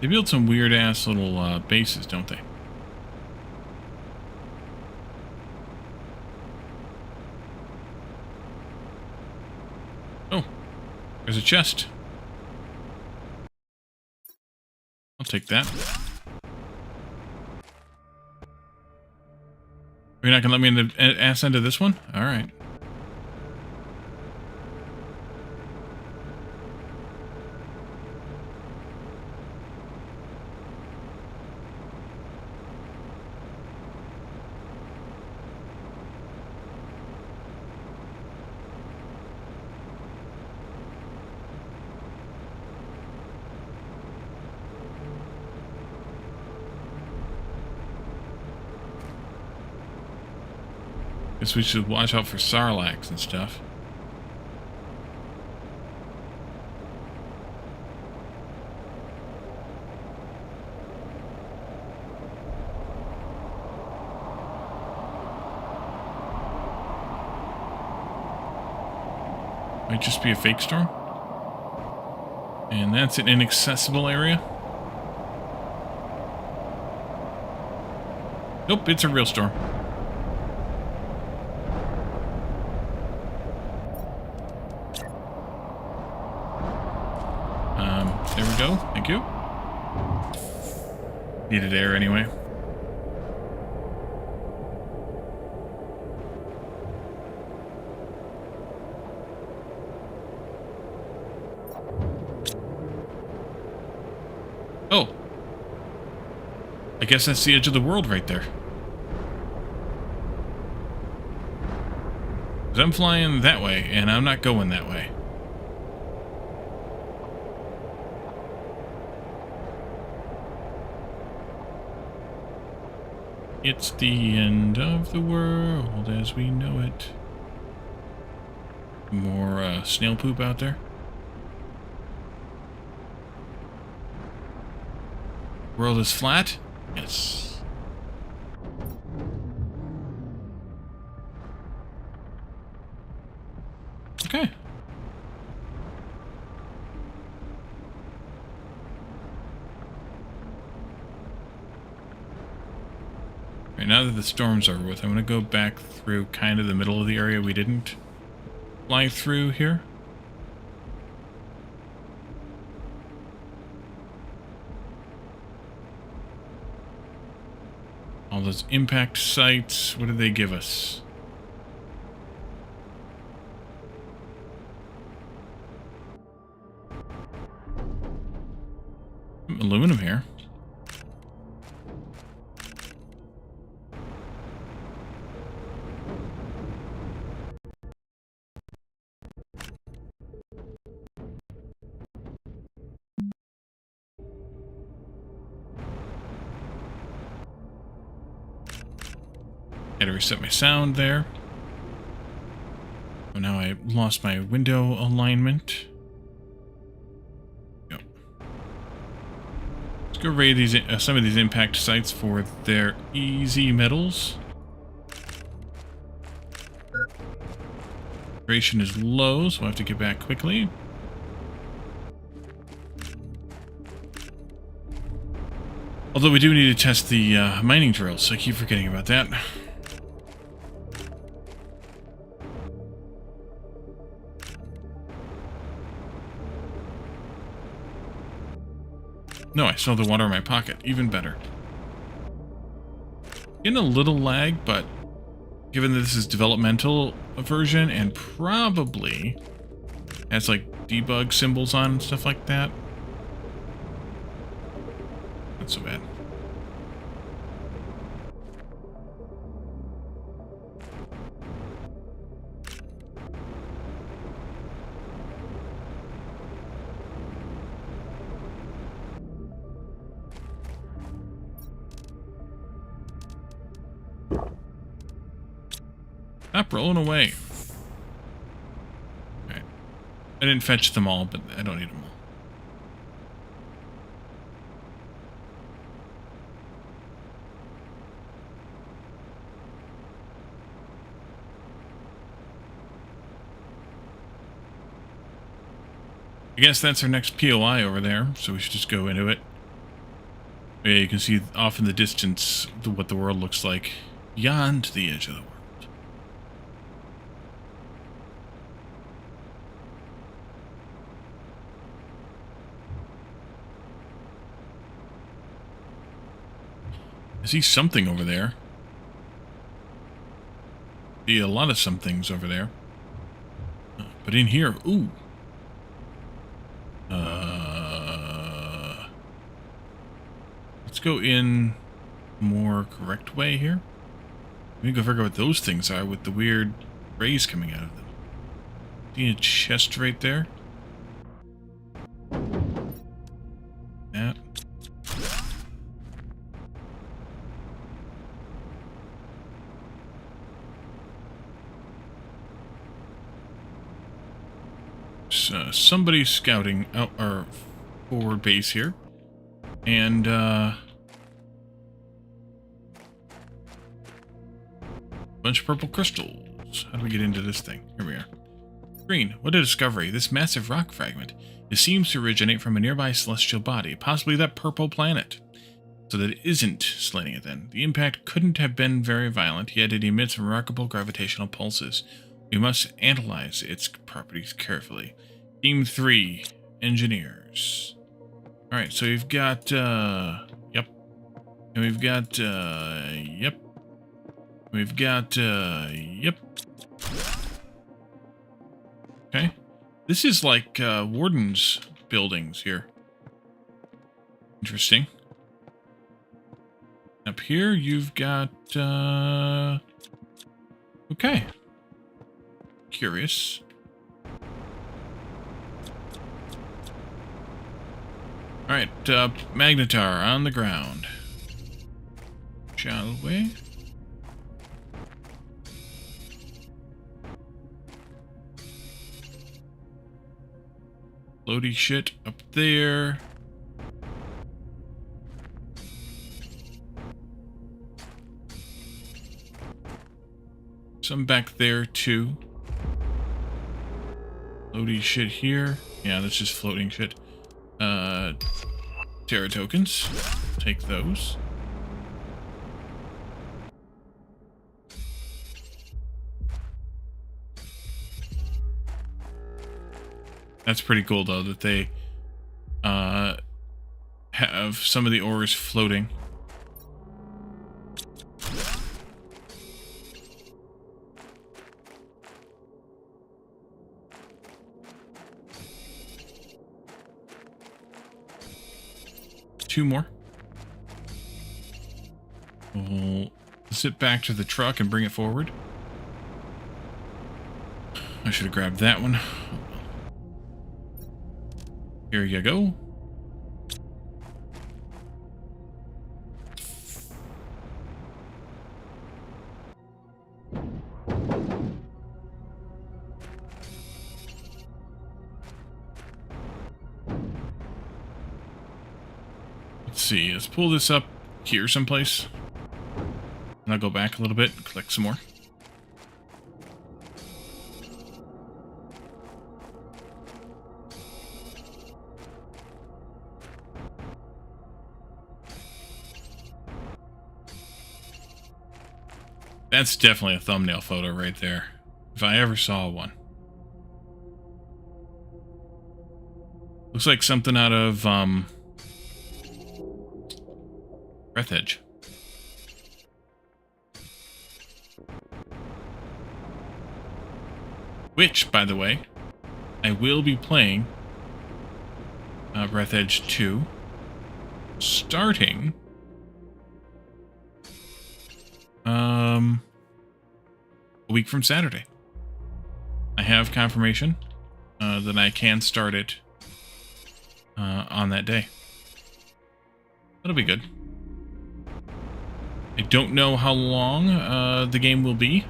Speaker 2: They build some weird-ass little bases, don't they? Oh, there's a chest. I'll take that. You're not gonna let me in the ass end of this one? Alright. Guess we should watch out for sarlaccs and stuff. Might just be a fake storm. And that's an inaccessible area. Nope, it's a real storm. There we go. Thank you. Needed air anyway. Oh. I guess that's the edge of the world right there. 'Cause I'm flying that way, and I'm not going that way. It's the end of the world as we know it. More snail poop out there. World is flat? Yes. Okay. Right, now that the storm's over with, I'm going to go back through kind of the middle of the area we didn't fly through here. All those impact sites, what did they give us? Aluminum here. Gotta reset my sound there. Oh, now I lost my window alignment. Go. Let's go raid these some of these impact sites for their easy metals. Duration is low, so we'll have to get back quickly. Although we do need to test the mining drills, so I keep forgetting about that. No, I still have the water in my pocket. Even better. Getting a little lag, but given that this is developmental version and probably has like debug symbols on and stuff like that, not so bad. Stop rolling away. Okay. I didn't fetch them all, but I don't need them all. I guess that's our next POI over there, so we should just go into it. Yeah, you can see off in the distance what the world looks like beyond the edge of the world. I see something over there. See a lot of somethings over there. But in here, ooh. Let's go in more correct way here. Let me go figure out what those things are with the weird rays coming out of them. See a chest right there? That. Somebody's scouting out our forward base here. And, bunch of purple crystals. How do we get into this thing? Here we are. Green, what a discovery. This massive rock fragment. It seems to originate from a nearby celestial body, possibly that purple planet. So that it isn't slitting it then. The impact couldn't have been very violent, yet it emits remarkable gravitational pulses. We must analyze its properties carefully. Team 3, engineers. Alright, so we've got, yep. And we've got, yep. We've got, yep. Okay. This is like, Warden's buildings here. Interesting. Up here, you've got, okay. Curious. Alright, Magnetar on the ground. Shall we? Floaty shit up there. Some back there too. Floaty shit here. Yeah, that's just floating shit. Terra tokens. Take those. That's pretty cool though that they have some of the ores floating. Two more. We'll sit back to the truck and bring it forward. I should have grabbed that one. Here you go. Let's see. Let's pull this up here someplace. And I'll go back a little bit and collect some more. That's definitely a thumbnail photo right there, if I ever saw one. Looks like something out of Breath Edge. Which, by the way, I will be playing Breath Edge 2 starting a week from Saturday. I have confirmation that I can start it on that day. That'll be good. I don't know how long the game will be.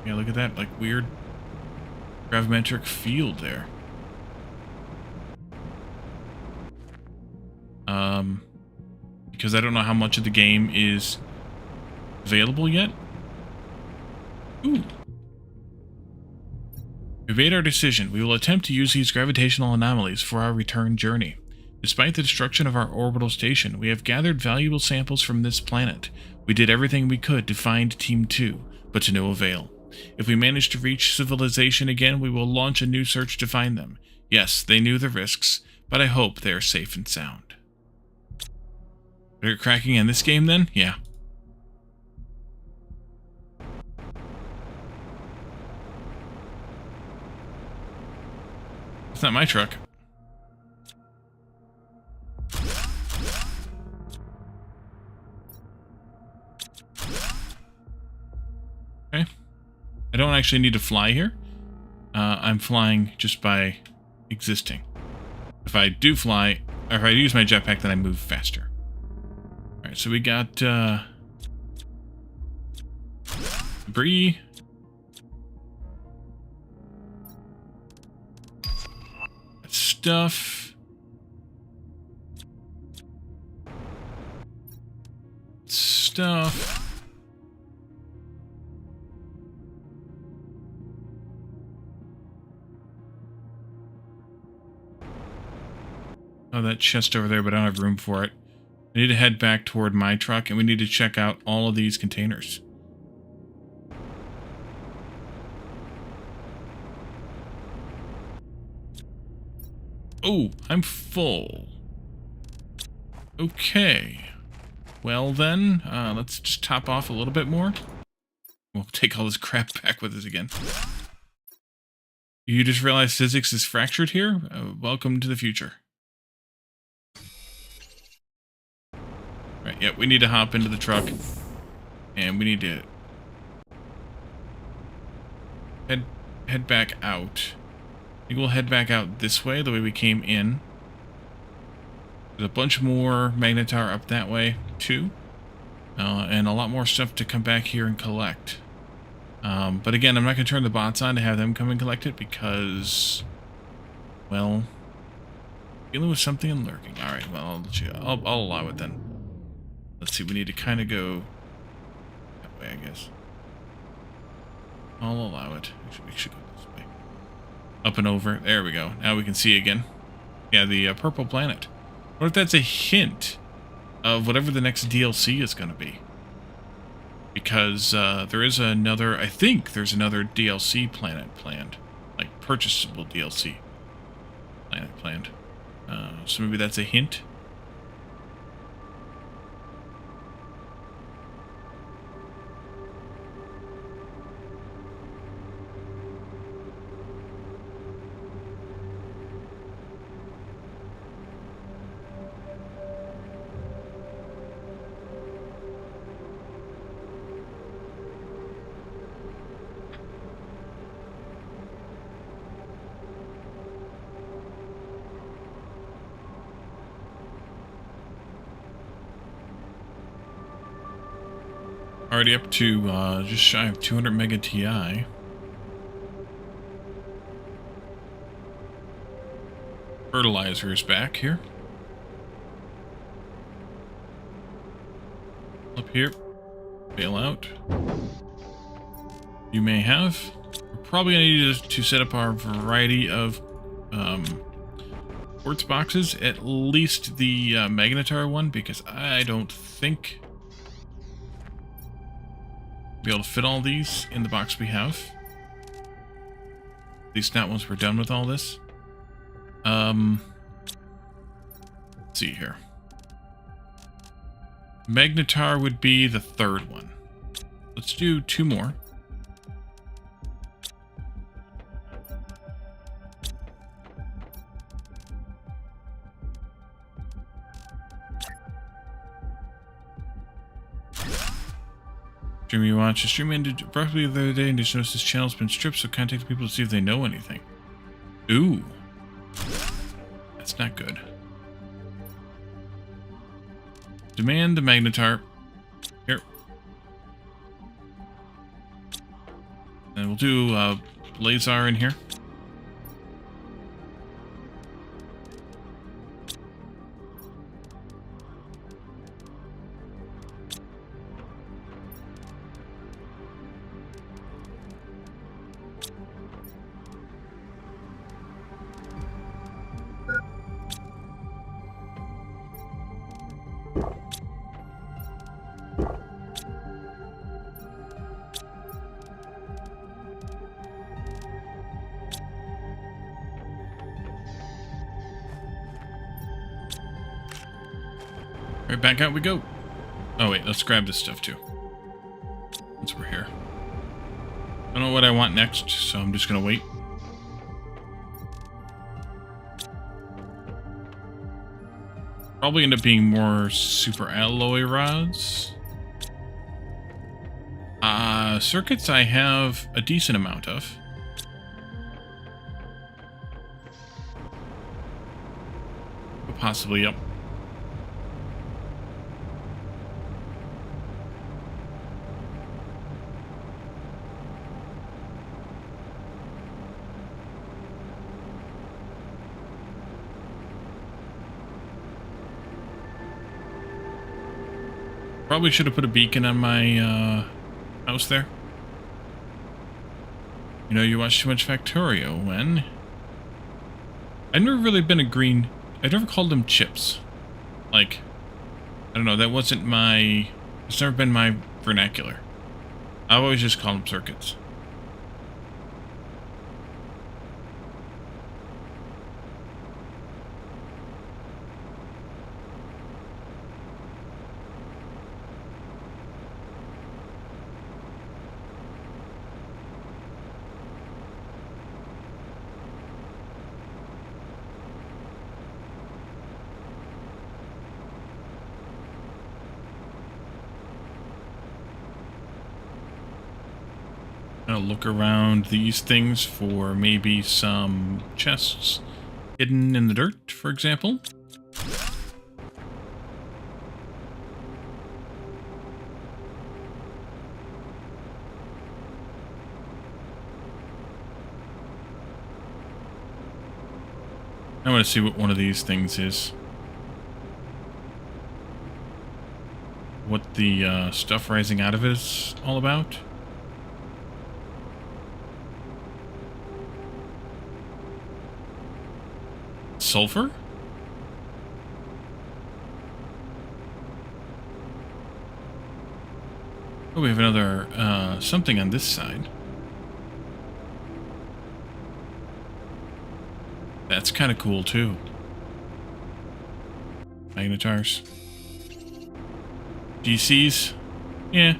Speaker 2: Yeah, look at that, like, weird gravimetric field there. Because I don't know how much of the game is available yet. Ooh. We've made our decision. We will attempt to use these gravitational anomalies for our return journey. Despite the destruction of our orbital station, we have gathered valuable samples from this planet. We did everything we could to find Team 2, but to no avail. If we manage to reach civilization again, we will launch a new search to find them. Yes, they knew the risks, but I hope they are safe and sound. They're cracking in this game then? Yeah. It's not my truck. Okay. I don't actually need to fly here. I'm flying just by existing. If I do fly, or if I use my jetpack, then I move faster. Alright, so we got debris. Stuff. Stuff. Oh, that chest over there, but I don't have room for it. I need to head back toward my truck, and we need to check out all of these containers. Oh, I'm full. Okay. Well then, let's just top off a little bit more. We'll take all this crap back with us again. You just realized physics is fractured here? Welcome to the future. Right, yeah, we need to hop into the truck. And we need to head back out. I think we'll head back out this way, the way we came in. There's a bunch more magnetar up that way, too. And a lot more stuff to come back here and collect. But again, I'm not going to turn the bots on to have them come and collect it because, well, dealing with something and lurking. Alright, well, I'll allow it then. Let's see, we need to kind of go that way, I guess. I'll allow it. Actually, we should go this way. Up and over. There we go. Now we can see again. Yeah, the purple planet. What if that's a hint of whatever the next DLC is going to be? Because there is another, I think there's another DLC planet planned. Like, purchasable DLC planet planned. So maybe that's a hint. Already up to just shy of 200 mega TI. Fertilizer is back here. Up here. Bail out. You may have. We're probably going to need to set up our variety of quartz boxes, at least the Magnetar one, because I don't think we'll be able to fit all these in the box we have. At least not once we're done with all this. Let's see here. Magnetar would be the third one. Let's do 2 more. Stream you watch. The stream ended abruptly the other day and just noticed this channel's been stripped, so contact people to see if they know anything. Ooh. That's not good. Demand the Magnetar. Here. And we'll do Blazar in here. Right, back out we go. Oh wait, let's grab this stuff too. Once we're here. I don't know what I want next, so I'm just gonna wait. Probably end up being more super alloy rods. Circuits I have a decent amount of. But possibly, yep. Probably should have put a beacon on my house there. You know, you watch too much Factorio when... I've never really been a green... I've never called them chips. Like, I don't know, that wasn't my... It's never been my vernacular. I've always just called them circuits. I'll look around these things for maybe some chests hidden in the dirt, for example. I want to see what one of these things is. What the stuff rising out of it is all about. Sulfur? Oh, we have another something on this side. That's kind of cool too. Magnetars. DCs? Yeah.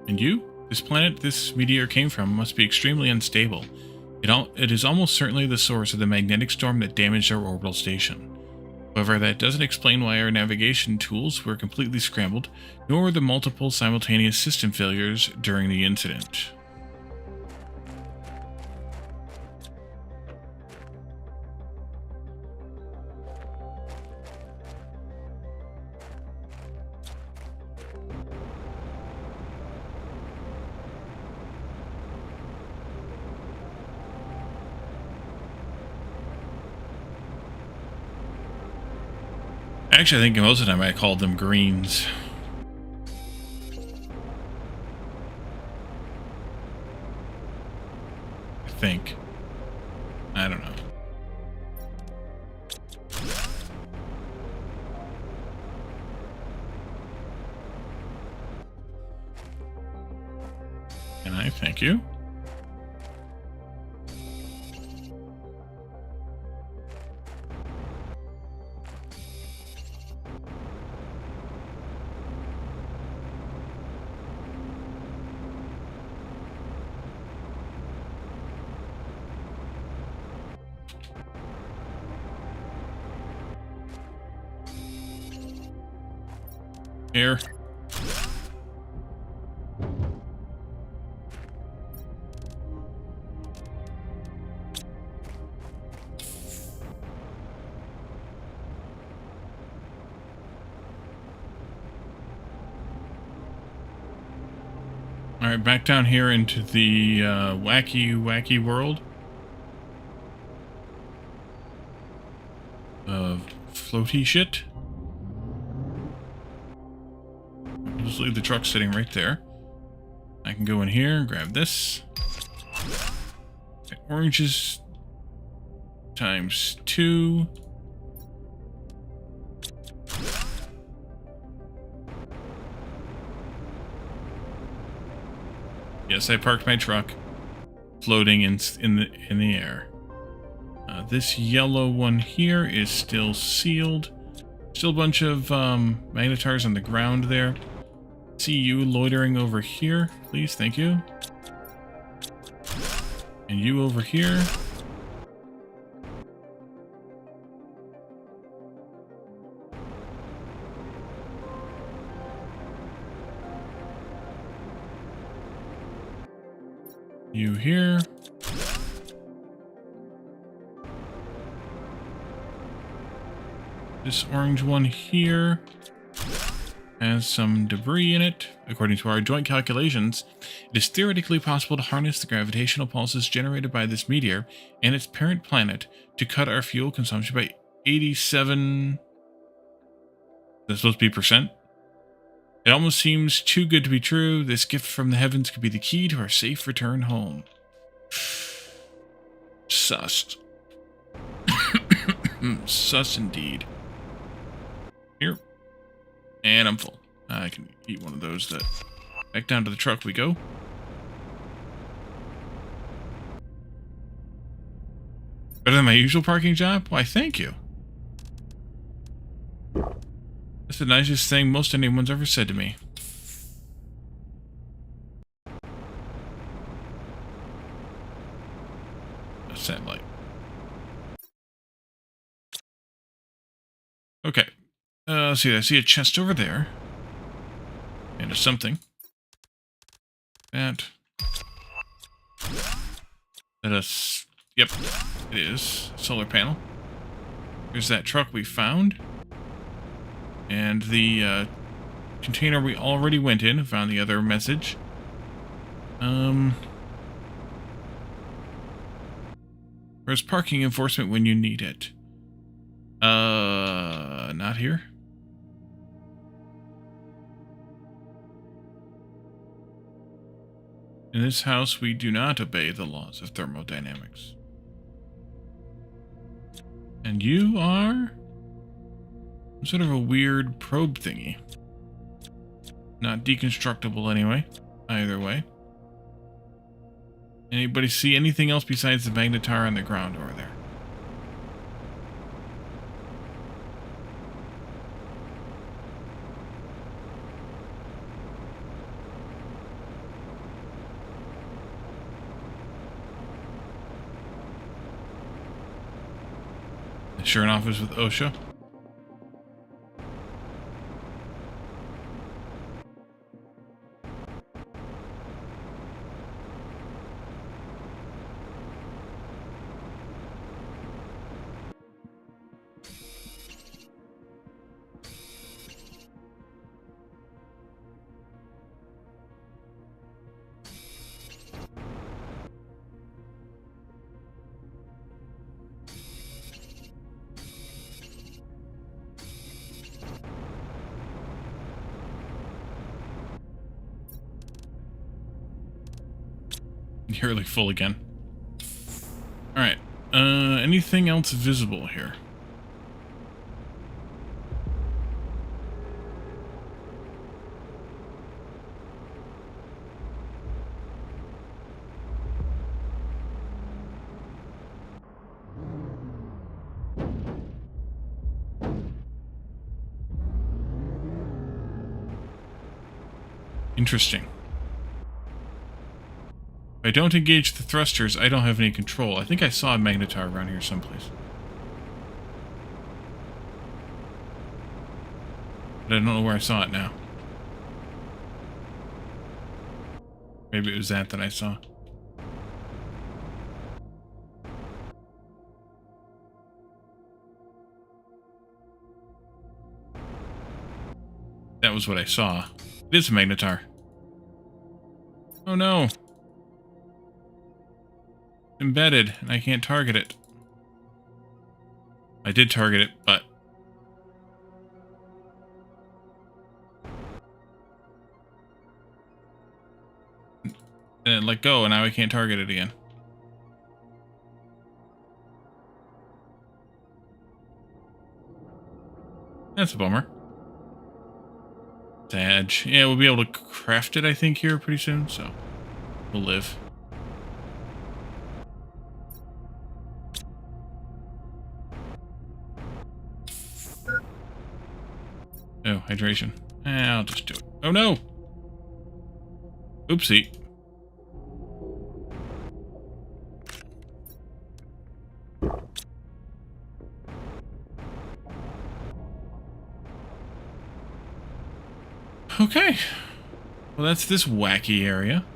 Speaker 2: And you? This planet this meteor came from must be extremely unstable. It is almost certainly the source of the magnetic storm that damaged our orbital station. However, that doesn't explain why our navigation tools were completely scrambled, nor the multiple simultaneous system failures during the incident. Actually, I think most of the time I called them greens. I think. I don't know. Can I? Thank you. Here. Alright, back down here into the wacky world of floaty shit. I'll just leave the truck sitting right there. I can go in here and grab this. Okay, oranges times 2. Yes, I parked my truck floating in the air. This yellow one here is still sealed. Still a bunch of magnetars on the ground there. See you loitering over here, please, thank you. And you over here. You here. This orange one here has some debris in it. According to our joint calculations, it is theoretically possible to harness the gravitational pulses generated by this meteor and its parent planet to cut our fuel consumption by 87... That's supposed to be percent? It almost seems too good to be true. This gift from the heavens could be the key to our safe return home. Sus. Sus indeed. Here. And I'm full. I can eat one of those. That back down to the truck we go. Better than my usual parking job? Why, thank you. That's the nicest thing most anyone's ever said to me. A satellite. Okay. Let's see. I see a chest over there. And a something. That. That is. Yep. It is. Solar panel. Here's that truck we found. And the container we already went in. Found the other message. Where's parking enforcement when you need it? Not here. In this house, we do not obey the laws of thermodynamics. And you are some sort of a weird probe thingy. Not deconstructible anyway, either way. Anybody see anything else besides the magnetar on the ground over there? Sure enough, is with OSHA. Nearly full again. Alright. Anything else visible here? Interesting. If I don't engage the thrusters, I don't have any control. I think I saw a magnetar around here someplace. But I don't know where I saw it now. Maybe it was that I saw. That was what I saw. It is a magnetar. Oh no! Embedded, and I can't target it. I did target it, but... and it let go, and now I can't target it again. That's a bummer. Sad. Yeah, we'll be able to craft it, I think, here pretty soon, so we'll live. Oh, hydration. I'll just do it. Oh no! Oopsie. Okay. Well, that's this wacky area.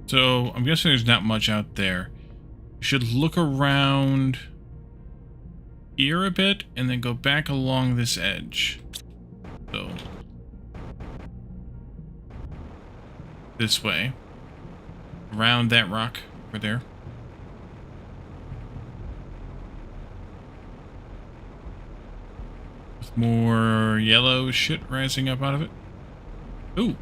Speaker 2: So, I'm guessing there's not much out there. You should look around here a bit, and then go back along this edge. So, this way. Around that rock over there. With more yellow shit rising up out of it. Ooh.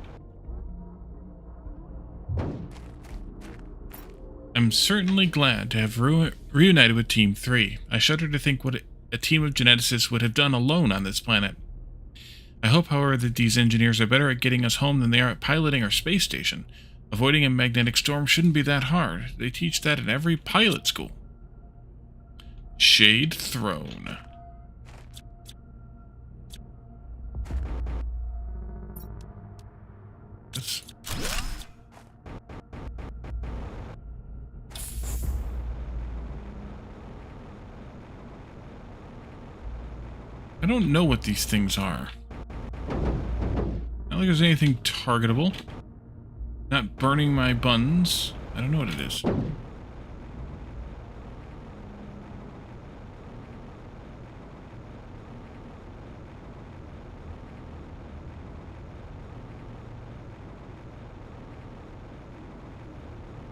Speaker 2: I'm certainly glad to have reunited with Team 3. I shudder to think what a team of geneticists would have done alone on this planet. I hope, however, that these engineers are better at getting us home than they are at piloting our space station. Avoiding a magnetic storm shouldn't be that hard. They teach that in every pilot school. Shade Throne. This... I don't know what these things are. Not like there's anything targetable. Not burning my buns. I don't know what it is.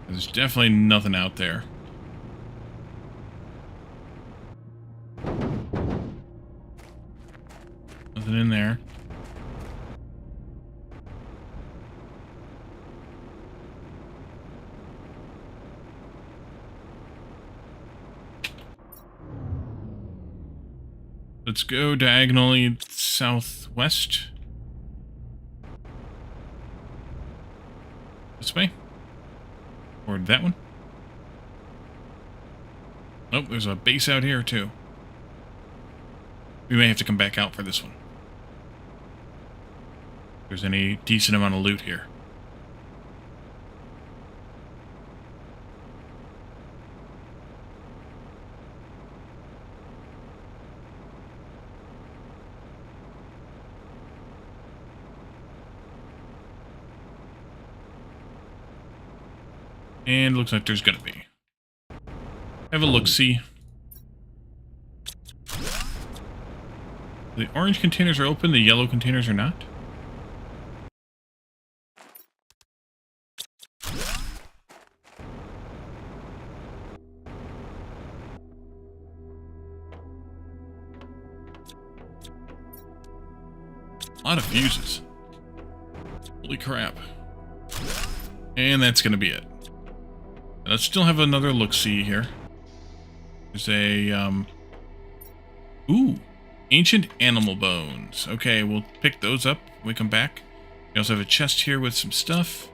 Speaker 2: There's definitely nothing out there. Nothing in there. Let's go diagonally southwest. This way? Or that one? Nope, there's a base out here too. We may have to come back out for this one. If there's any decent amount of loot here. And looks like there's gonna be. Have a look-see. The orange containers are open, the yellow containers are not. A lot of fuses. Holy crap. And that's going to be it. Let's still have another look-see here. There's a, ooh, ancient animal bones. Okay, we'll pick those up when we come back. We also have a chest here with some stuff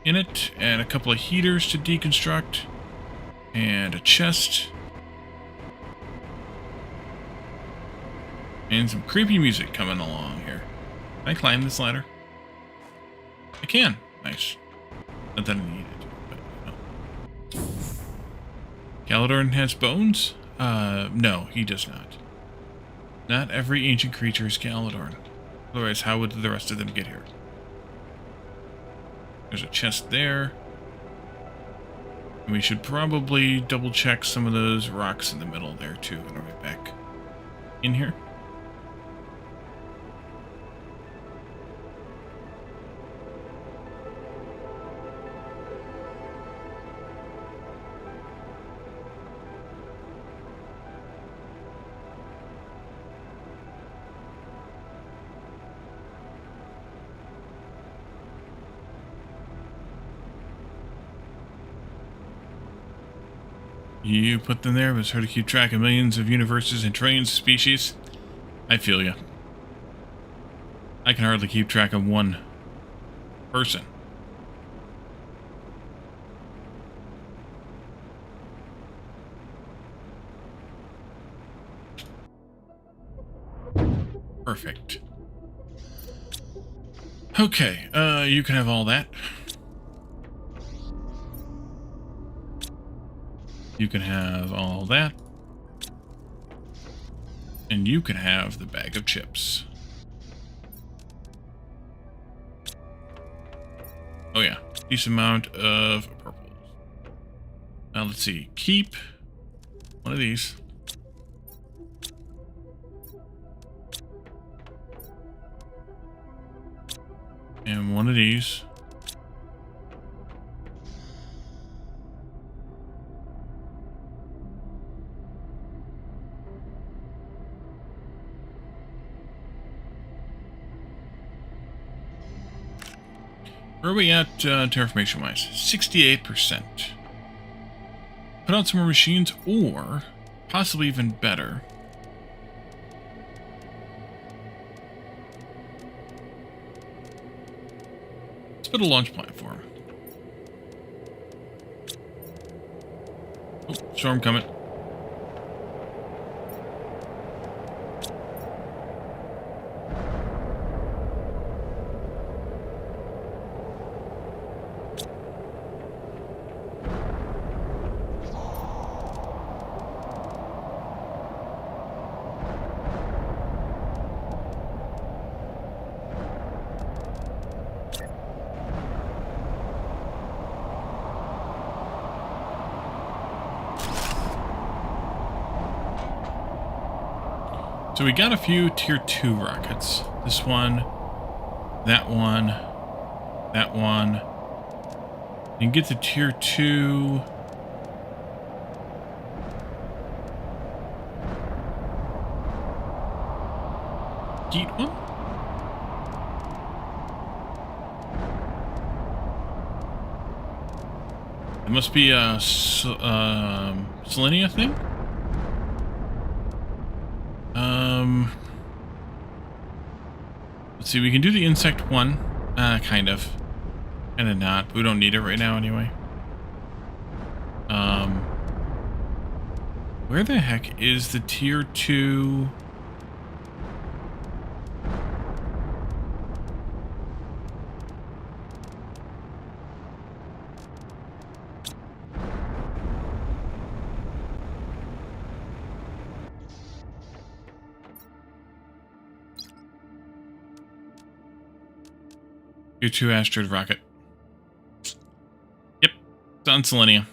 Speaker 2: in it, and a couple of heaters to deconstruct, and a chest. And some creepy music coming along here. Can I climb this ladder? I can. Nice. Not that I need it, but no. Galadorn has bones? No, he does not. Not every ancient creature is Galadorn. Otherwise, how would the rest of them get here? There's a chest there. And we should probably double check some of those rocks in the middle there too on our way back in here. You put them there, but it's hard to keep track of millions of universes and trillions of species. I feel ya. I can hardly keep track of one person. Perfect. Okay, you can have all that. You can have all that. And you can have the bag of chips. Oh yeah, decent amount of purples. Now let's see, keep one of these. And one of these. Where are we at terraformation-wise? 68%. Put out some more machines, or possibly even better. Let's put a launch platform. Oh, storm coming. So we got a few tier 2 rockets. This one, that one, that one. You can get the tier 2. Geet one? It must be a Selenia thing? Let's see, we can do the insect one. Kind of. Kind of not. We don't need it right now anyway. Where the heck is the tier 2? Tier 2 asteroid rocket. Yep, it's on Selenia.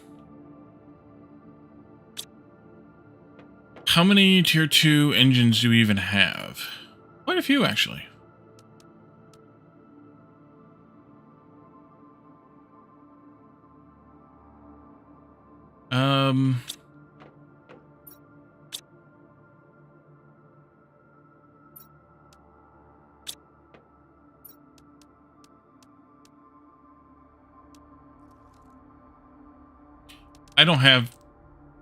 Speaker 2: How many tier 2 engines do we even have? Quite a few, actually. I don't have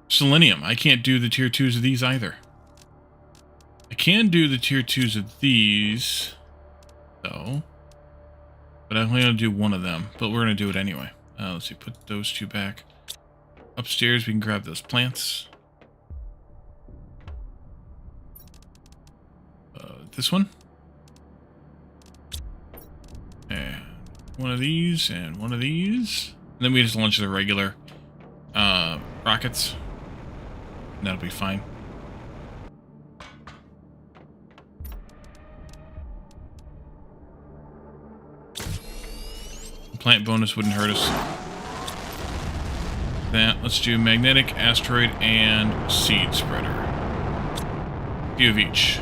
Speaker 2: selenium. I can't do the tier 2s of these either. I can do the tier 2s of these, though. But I'm only going to do one of them. But we're going to do it anyway. Let's see, put those two back. Upstairs, we can grab those plants. This one. And one of these, and one of these. And then we just launch the regular rockets. And that'll be fine. Plant bonus wouldn't hurt us. That, let's do magnetic, asteroid, and seed spreader. A few of each.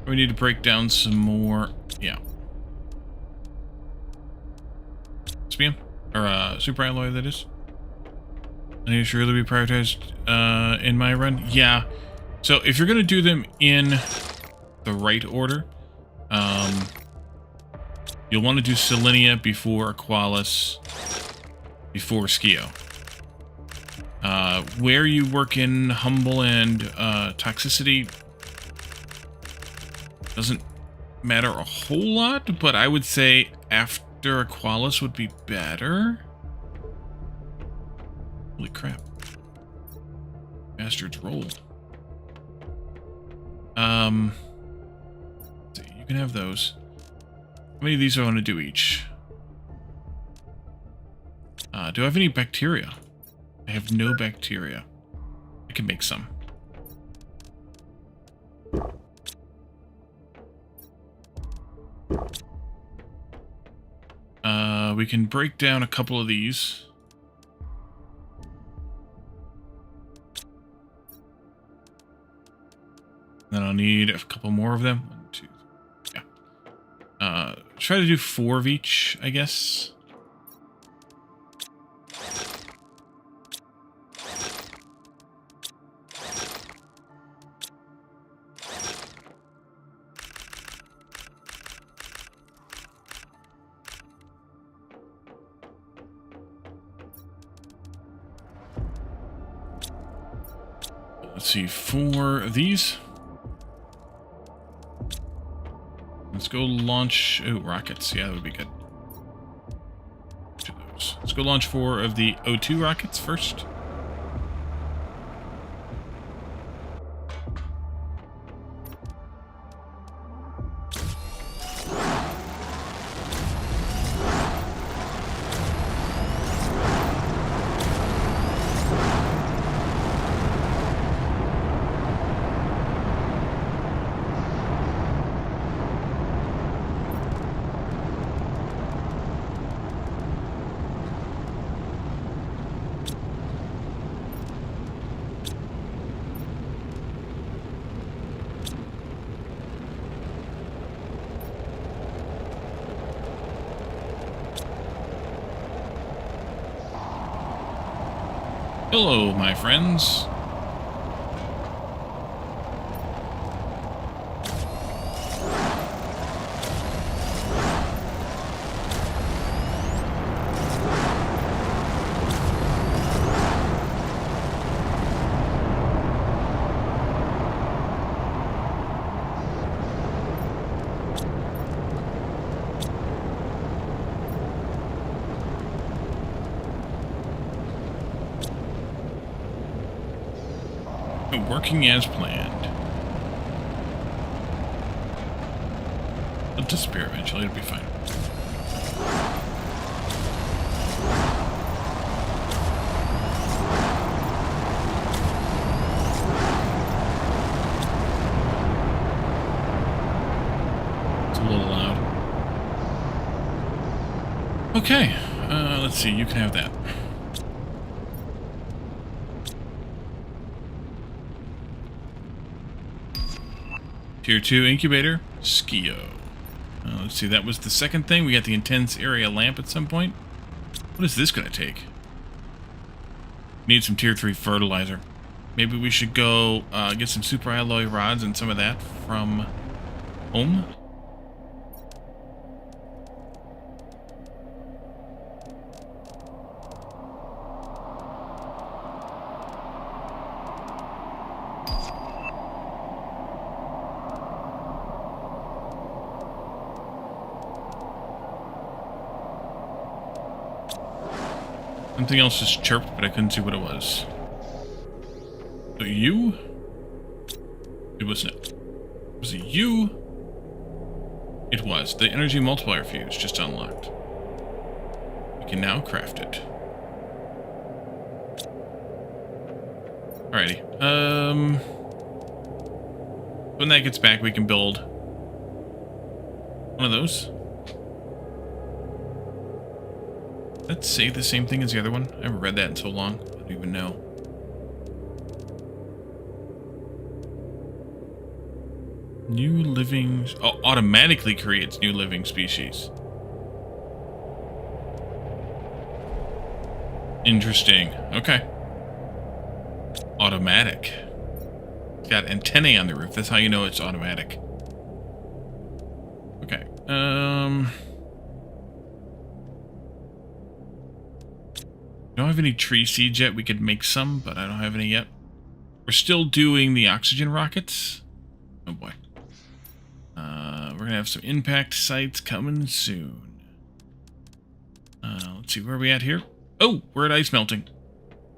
Speaker 2: We need to break down some more. Yeah. Spium? Or super alloy, that is. I think it should really be prioritized in my run. Yeah. So if you're going to do them in the right order, you'll want to do Selenia before Aqualis, before Skeo. Where you work in Humble and Toxicity doesn't matter a whole lot, but I would say after Aqualis would be better. Holy crap. Bastards rolled. You can have those. How many of these do I want to do each? Do I have any bacteria? I have no bacteria. I can make some. We can break down a couple of these. Then I'll need a couple more of them. 1, 2, 3. Yeah. Try to do 4 of each, I guess. Let's see, 4 of these. Let's go launch... Oh, rockets. Yeah, that would be good. To those. Let's go launch 4 of the O2 rockets first. Hello, my friends. Working as planned. It'll disappear eventually, it'll be fine. It's a little loud. Okay, let's see, you can have that. Tier 2 incubator, Skeo. Let's see, that was the second thing. We got the intense area lamp at some point. What is this going to take? Need some tier 3 fertilizer. Maybe we should go get some super alloy rods and some of that from home. Something else just chirped, but I couldn't see what it was. So you? It wasn't. Was it you? It was. The energy multiplier fuse just unlocked. We can now craft it. Alrighty. When that gets back, we can build one of those. Let's say the same thing as the other one. I haven't read that in so long. I don't even know. New living... Oh, automatically creates new living species. Interesting. Okay. Automatic. It's got antennae on the roof. That's how you know it's automatic. Okay. Don't have any tree seeds yet. We could make some, but I don't have any yet. We're still doing the oxygen rockets. Oh boy. We're gonna have some impact sites coming soon. Let's see, where are we at here? Oh, we're at ice melting.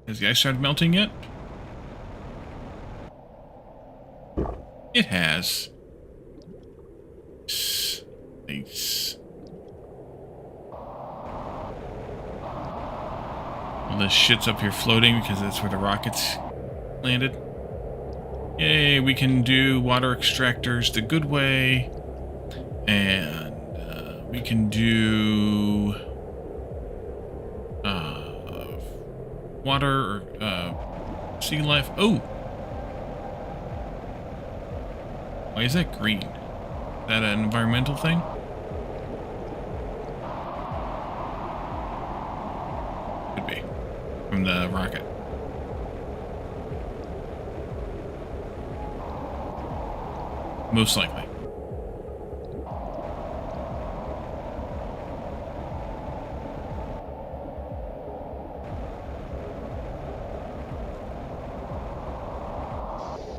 Speaker 2: Has the ice started melting yet? It has. Nice. All this shit's up here floating because that's where the rockets landed. Yay, we can do water extractors the good way. And we can do water or sea life. Oh! Why is that green? Is that an environmental thing? Could be. From the rocket. Most likely.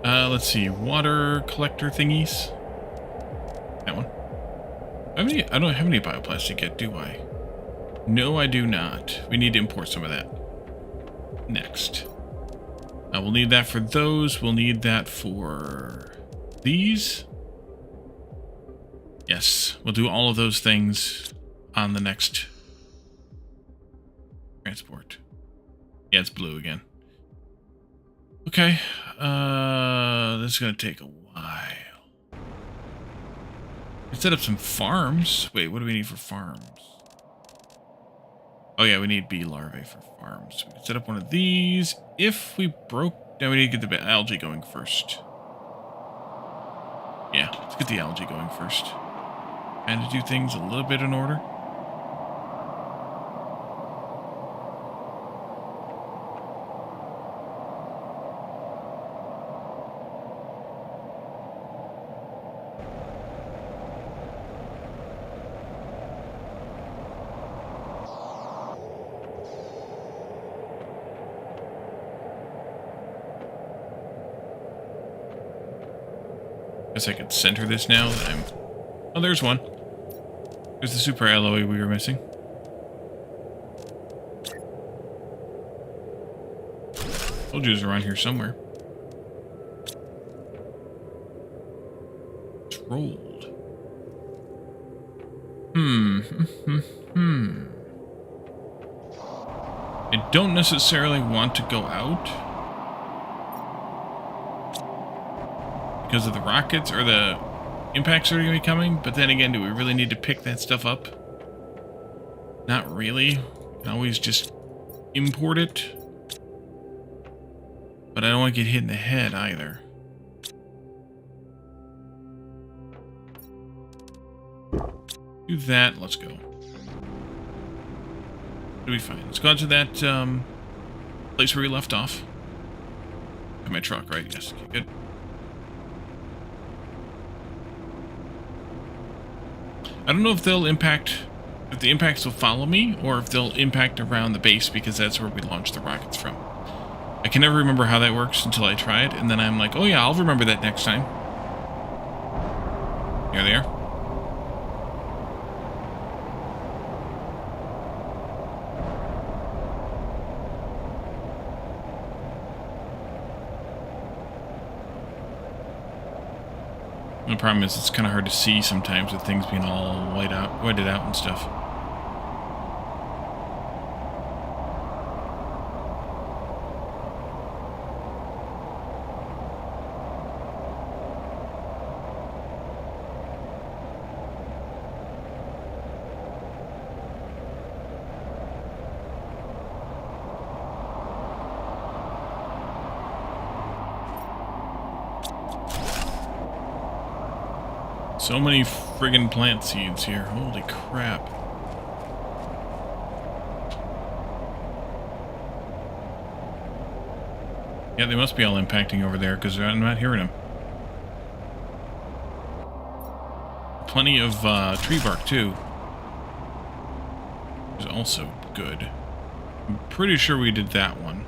Speaker 2: Let's see, water collector thingies. That one. I don't have any bioplastic yet, do I? No, I do not. We need to import some of that. Next. We'll need that for those. We'll need that for these. Yes, we'll do all of those things on the next transport. Yeah, it's blue again. Okay, this is gonna take a while. We set up some farms. Wait, what do we need for farms? Oh yeah, we need bee larvae for farms. We can set up one of these. If we broke... Now we need to get the algae going first. Yeah, let's get the algae going first. And to do things a little bit in order. Guess I could center this now that I'm... Oh, there's one. There's the super alloy we were missing. Told you it was around here somewhere. It's rolled. I don't necessarily want to go out. Because of the rockets or the impacts that are going to be coming, but then again, do we really need to pick that stuff up? Not really. We can always just import it. But I don't want to get hit in the head either. Do that. Let's go. It'll be fine. Let's go on to that place where we left off. Got my truck, right? Yes. Okay, good. I don't know if they'll impact, if the impacts will follow me, or if they'll impact around the base, because that's where we launch the rockets from. I can never remember how that works until I try it, and then I'm like, oh yeah, I'll remember that next time. Here they are. The problem is it's kind of hard to see sometimes with things being all whited out and stuff. So many friggin' plant seeds here. Holy crap. Yeah, they must be all impacting over there because I'm not hearing them. Plenty of tree bark, too. Is also good. I'm pretty sure we did that one.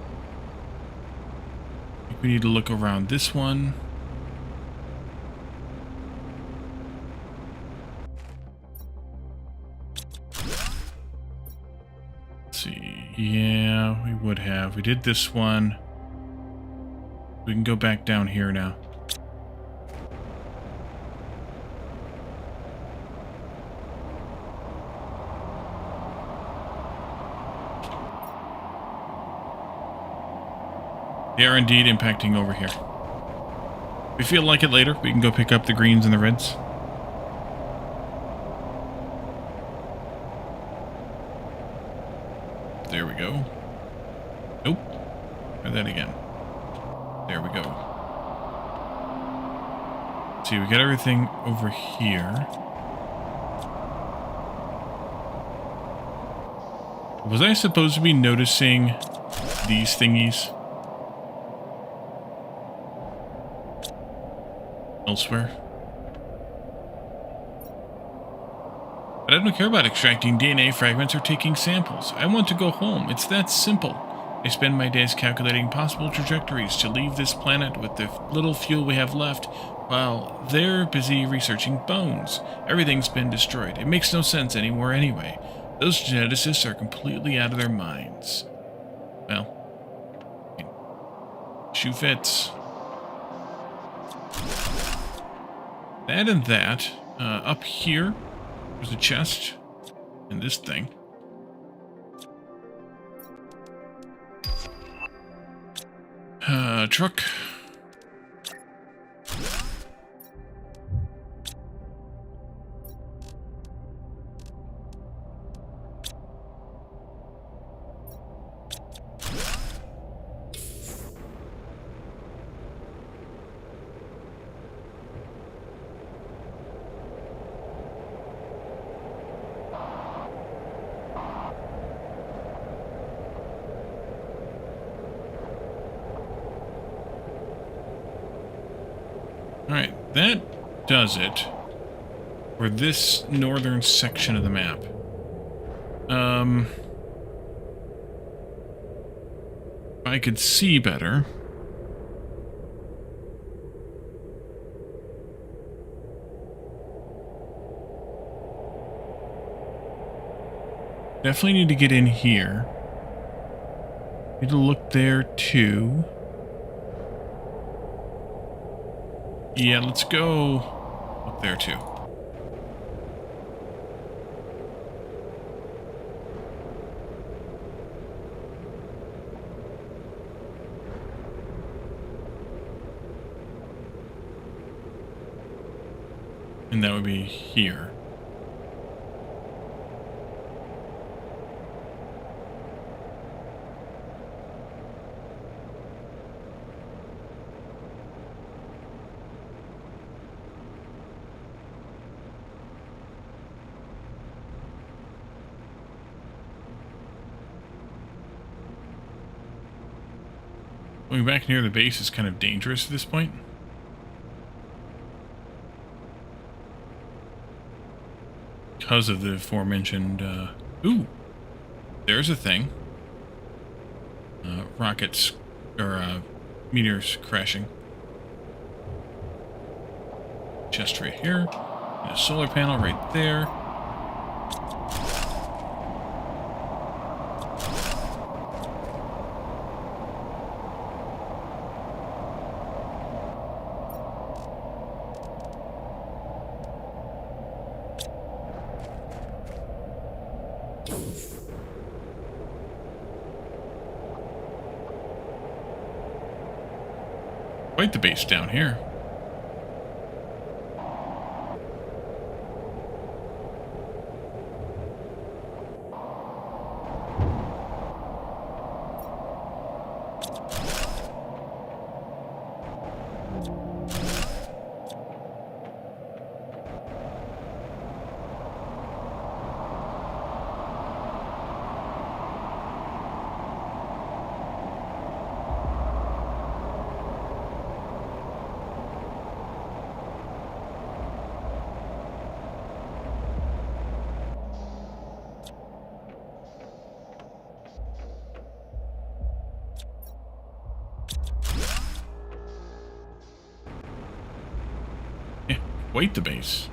Speaker 2: I think we need to look around this one. Yeah, we would have. We did this one. We can go back down here now. They are indeed impacting over here. If we feel like it later, we can go pick up the greens and the reds. There we go. Nope. Try that again. There we go. See, we got everything over here. Was I supposed to be noticing these thingies elsewhere? But I don't care about extracting DNA fragments or taking samples. I want to go home. It's that simple. I spend my days calculating possible trajectories to leave this planet with the little fuel we have left, while they're busy researching bones. Everything's been destroyed. It makes no sense anymore anyway. Those geneticists are completely out of their minds. Well, shoe fits. That and that. Up here, there's a chest and this thing. Truck. Alright, that does it for this northern section of the map. If I could see better. Definitely need to get in here. Need to look there too. Yeah, let's go up there too. And that would be here. Going back near the base is kind of dangerous at this point. Because of the aforementioned, ooh, there's a thing. Rockets, or, meteors crashing. Chest right here. And a solar panel right there. Quite the base down here. Yeah, quite the base.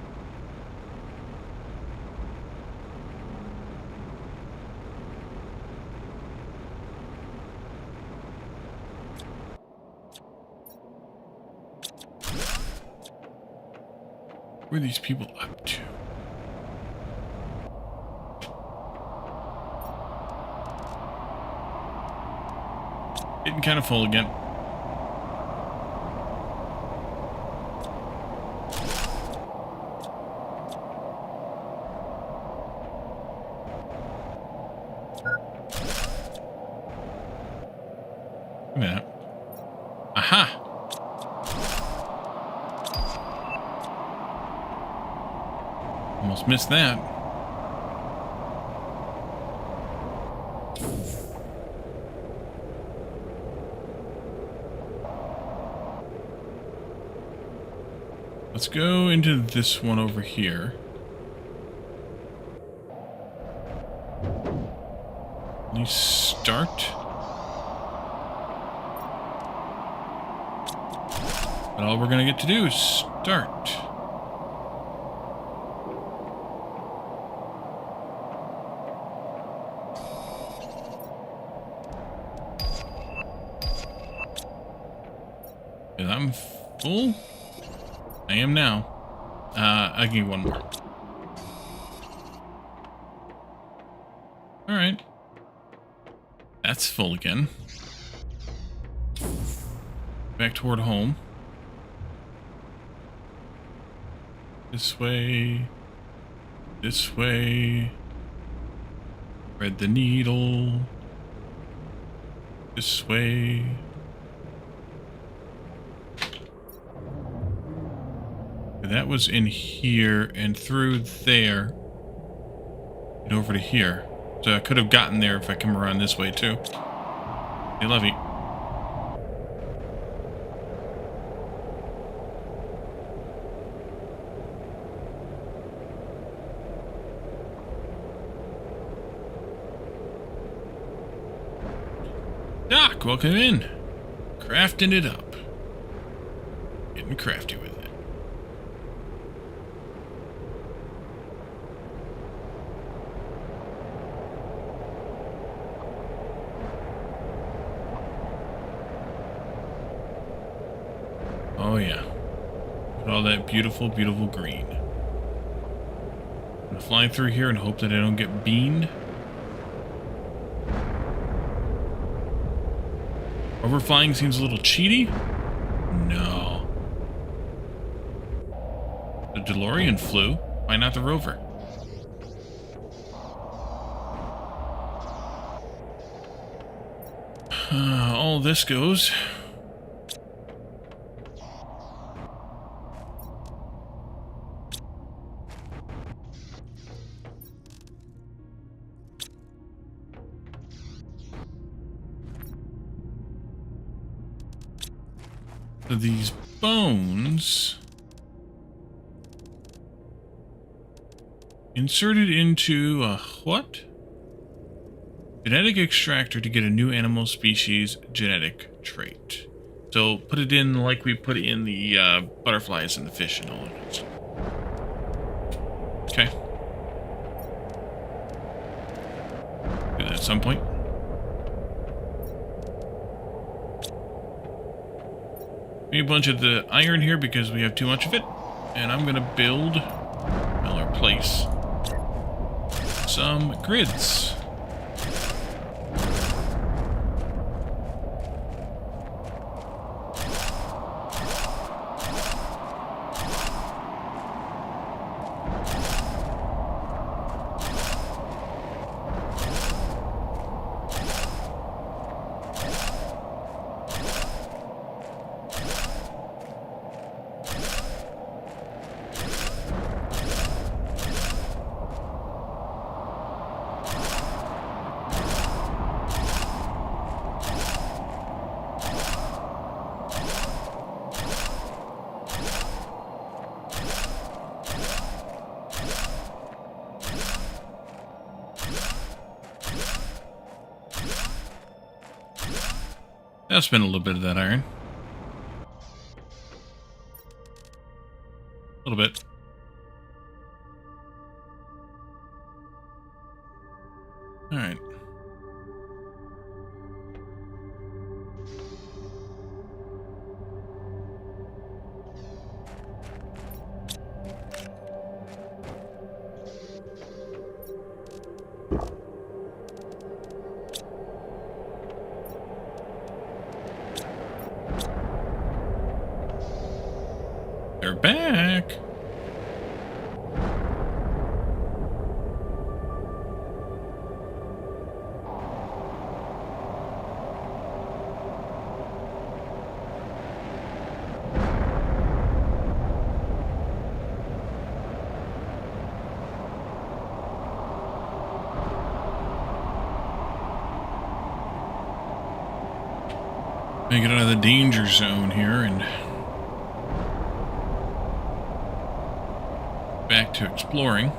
Speaker 2: What are these people up to? Getting kind of full again. Wait a minute. Aha! Almost missed that. Let's go into this one over here. At least start. But all we're gonna get to do is start. And I'm full. I am now. I'll give you one more. Alright. That's full again. Back toward home. This way. This way. Thread the needle. This way. That was in here and through there and over to here. So I could have gotten there if I come around this way too. Hey, Lovey. Doc, welcome in. Crafting it up. Getting crafty with it. Oh yeah. Look at all that beautiful, beautiful green. I'm gonna fly through here and hope that I don't get beamed. Overflying seems a little cheaty. No. The DeLorean flew. Why not the rover? All this goes. So these bones inserted into a what? Genetic extractor to get a new animal species genetic trait. So put it in like we put in the butterflies and the fish and all of that stuff. Okay. Do that at some point. Maybe a bunch of the iron here because we have too much of it. And I'm gonna build, well, or place some grids. I'll spend a little bit of that iron. A little bit. Alright. They're back. Make it out of the danger zone here and back to exploring.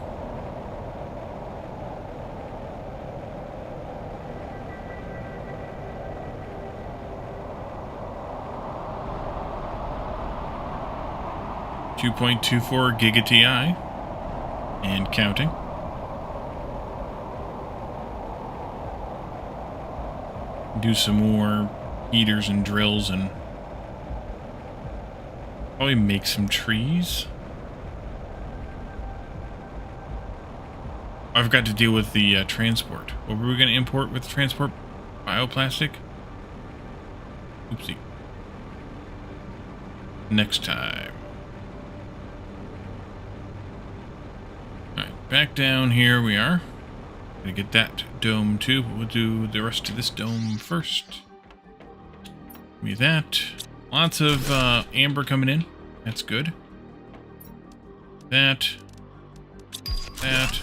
Speaker 2: .24 Giga TI and counting. Do some more heaters and drills and probably make some trees. I forgot to deal with the transport. What were we going to import with transport? Bioplastic? Oopsie. Next time. Alright, back down here we are. Gonna get that dome too, but we'll do the rest of this dome first. Give me that. Lots of amber coming in. That's good. That. That.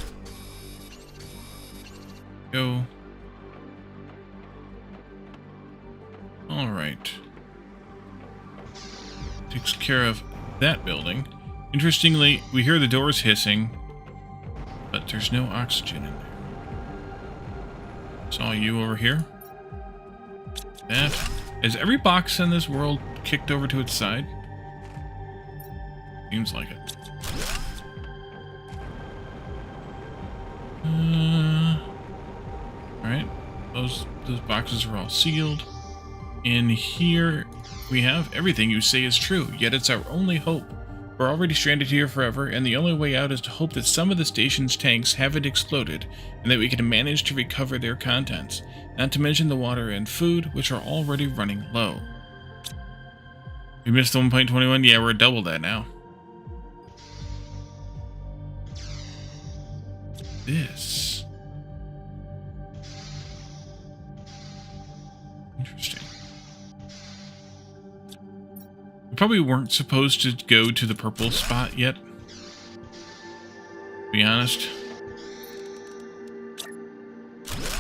Speaker 2: Go. Alright. Takes care of that building. Interestingly, we hear the doors hissing, but there's no oxygen in there. Saw you over here. That. Is every box in this world kicked over to its side? Seems like it. Alright. Those boxes are all sealed. In here, we have everything you say is true, yet it's our only hope. We're already stranded here forever, and the only way out is to hope that some of the station's tanks haven't exploded, and that we can manage to recover their contents, not to mention the water and food, which are already running low. We missed 1.21? Yeah, we're double that now. This. Interesting. We probably weren't supposed to go to the purple spot yet. To be honest.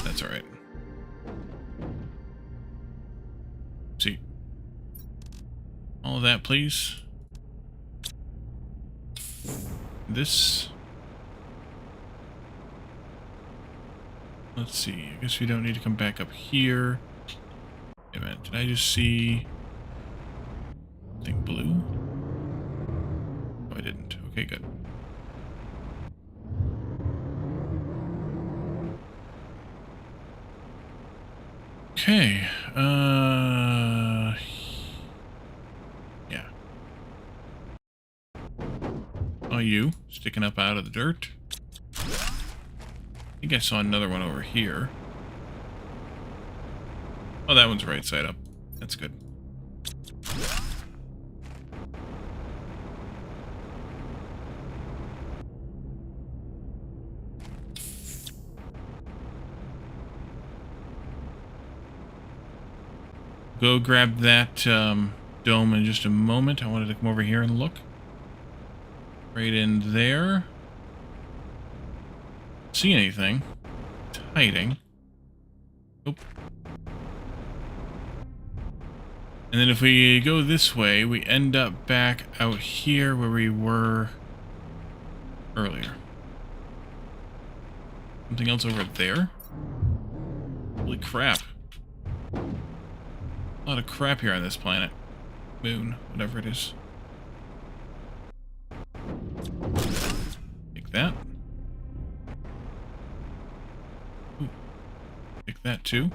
Speaker 2: That's alright. See. All of that, please. This. Let's see. I guess we don't need to come back up here. Wait a minute. Did I just see something blue? Oh, I didn't. Okay, good. Okay. Yeah. Oh, you sticking up out of the dirt. I think I saw another one over here. Oh, that one's right side up. That's good. Go grab that dome in just a moment. I wanted to come over here and look. Right in there. See anything? It's hiding. Nope. And then if we go this way, we end up back out here where we were earlier. Something else over there? Holy crap. A lot of crap here on this planet. Moon, whatever it is. Take that. Ooh. Take that too.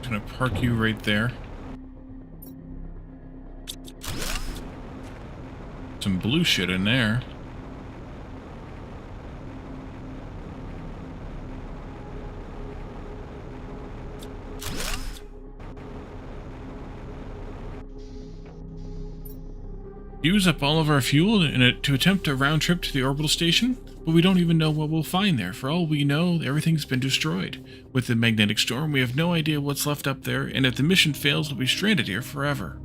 Speaker 2: Gonna park you right there. Some blue shit in there. Use up all of our fuel to attempt a round trip to the orbital station, but we don't even know what we'll find there. For all we know, everything's been destroyed. With the magnetic storm, we have no idea what's left up there, and if the mission fails, we'll be stranded here forever.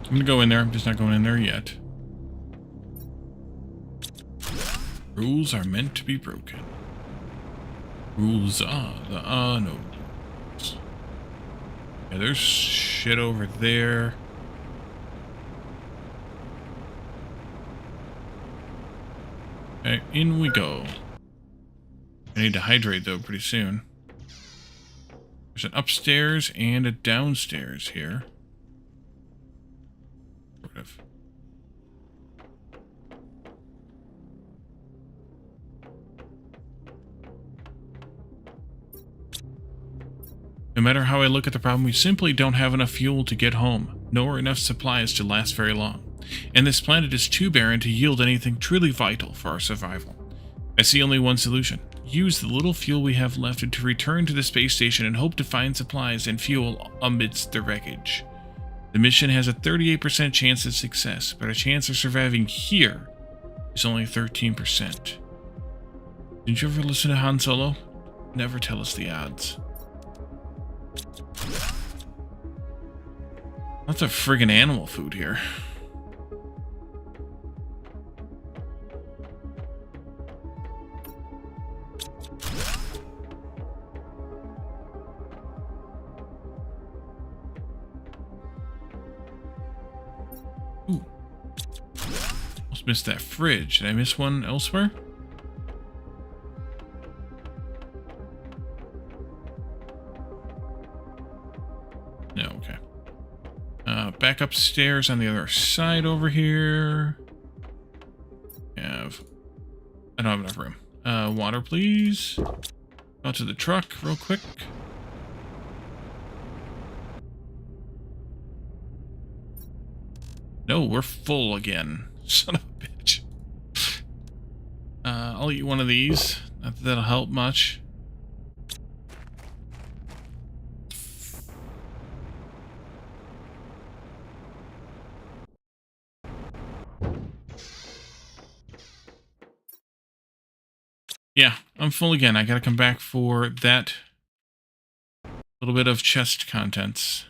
Speaker 2: I'm gonna go in there, I'm just not going in there yet. Rules are meant to be broken. Rules are the no rules. Yeah, there's shit over there. Okay, in we go. I need to hydrate though pretty soon. There's an upstairs and a downstairs here. Sort of. No matter how I look at the problem, we simply don't have enough fuel to get home, nor enough supplies to last very long. And this planet is too barren to yield anything truly vital for our survival. I see only one solution. Use the little fuel we have left to return to the space station and hope to find supplies and fuel amidst the wreckage. The mission has a 38% chance of success, but our chance of surviving here is only 13%. Did you ever listen to Han Solo? Never tell us the odds. Lots of friggin' animal food here. Ooh. Almost missed that fridge. Did I miss one elsewhere? No, okay. Back upstairs on the other side over here. I don't have enough room. Water, please. Out to the truck real quick. No, we're full again. Son of a bitch. I'll eat one of these. Not that that'll help much. Yeah, I'm full again. I gotta come back for that little bit of chest contents.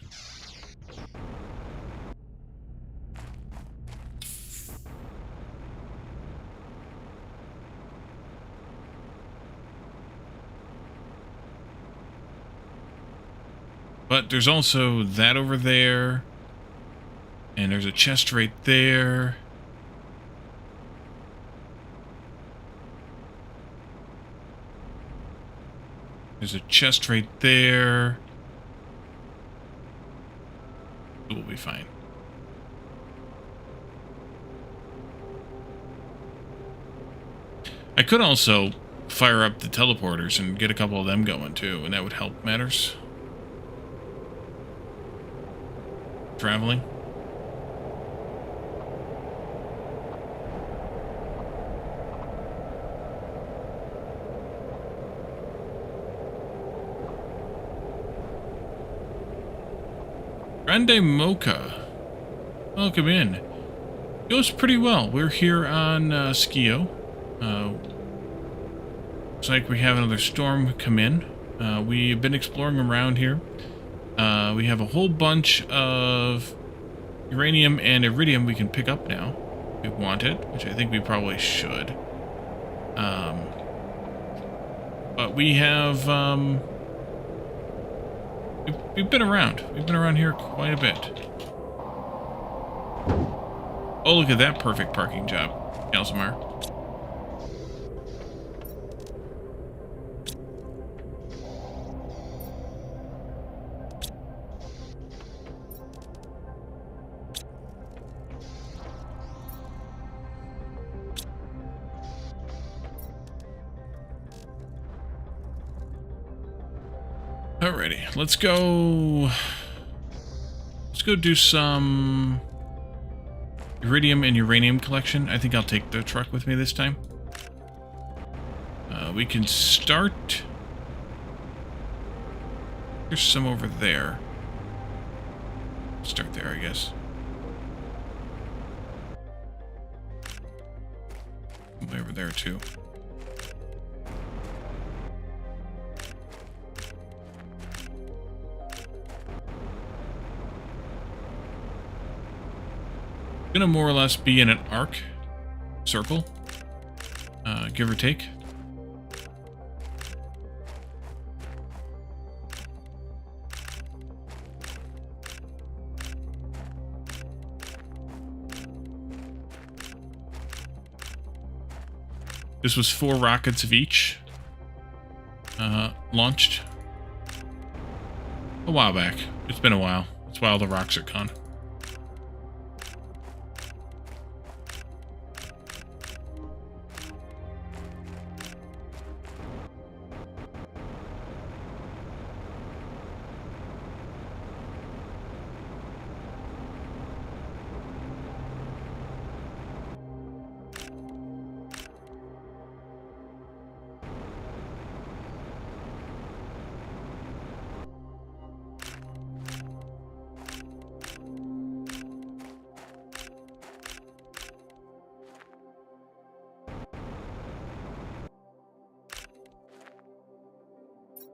Speaker 2: But there's also that over there. And there's a chest right there. There's a chest right there. We'll be fine. I could also fire up the teleporters and get a couple of them going too, and that would help matters. Traveling. Grande Mocha. Welcome in. Goes pretty well. We're here on Skeo. Looks like we have another storm come in. We've been exploring around here. We have a whole bunch of uranium and iridium we can pick up now. If we want it, which I think we probably should. But we have... we've been around. We've been around here quite a bit. Oh, look at that perfect parking job, Kalsamar. Alrighty, let's go do some iridium and uranium collection. I think I'll take the truck with me this time. We can start... There's some over there. Start there, I guess. Way over there, too. Gonna more or less be in an arc circle, give or take. This was 4 rockets of each, launched a while back. It's been a while. That's why all the rocks are gone.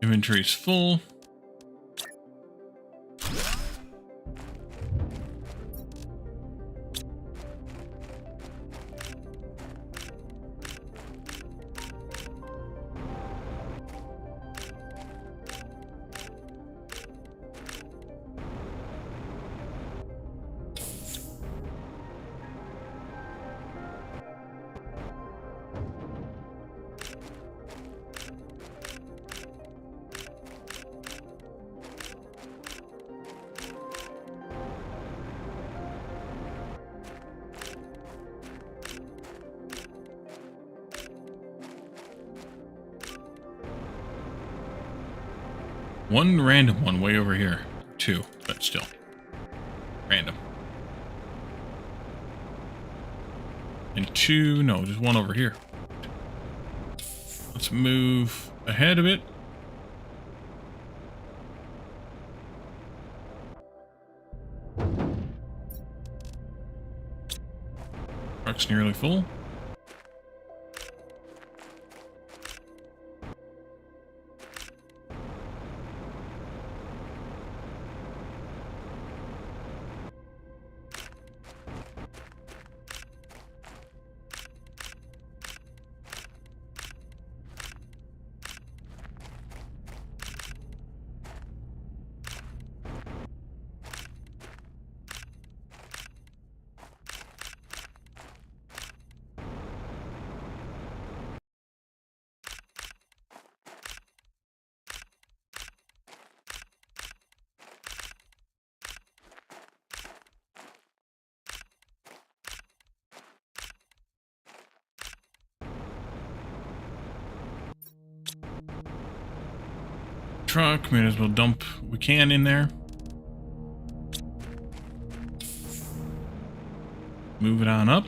Speaker 2: Inventory's full. One random one way over here. 2, but still. Random. And 2, no, just 1 over here. Let's move ahead a bit. Truck's nearly full. Truck, may as well dump what we can in there. Move it on up.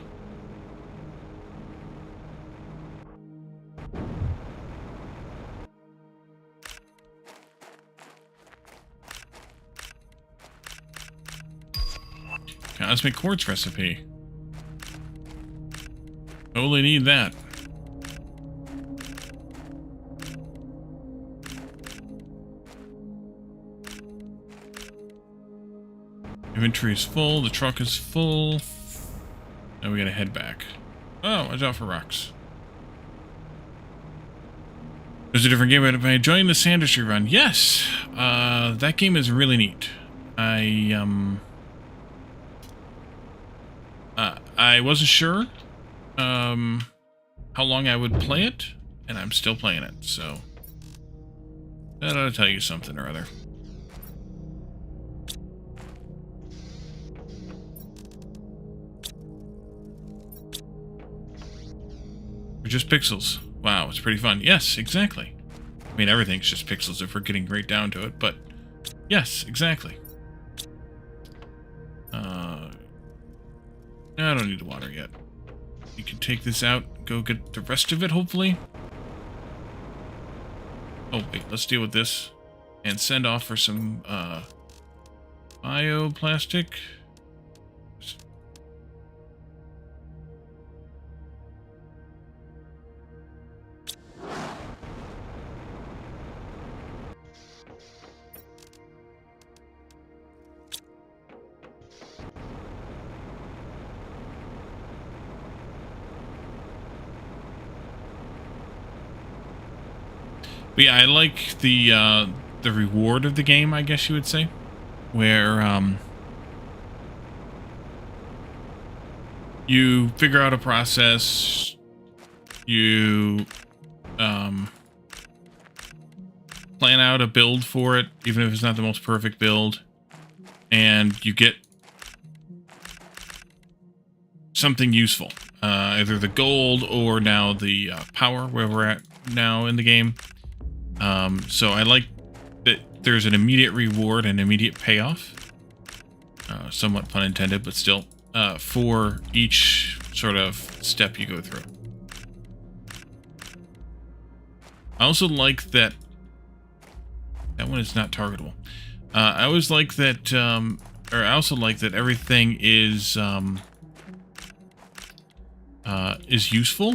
Speaker 2: Okay, let's make quartz recipe. Totally need that. Inventory is full, the truck is full. Now we gotta head back. Oh, watch out for rocks. There's a different game. Am I enjoying the Sandustry run? Yes! That game is really neat. I wasn't sure how long I would play it, and I'm still playing it, so that ought to tell you something or other. They're just pixels. Wow, it's pretty fun. Yes, exactly. I mean, everything's just pixels if we're getting right down to it, but yes, exactly. I don't need the water yet. You can take this out, go get the rest of it, hopefully. Oh, wait, let's deal with this. And send off for some, bioplastic. But yeah, I like the reward of the game, I guess you would say, where you figure out a process, you plan out a build for it, even if it's not the most perfect build, and you get something useful, either the gold or now the power, where we're at now in the game. So I like that there's an immediate reward and immediate payoff, somewhat pun intended, but still, for each sort of step you go through. I also like that one is not targetable. I always like that, or I also like that everything is useful,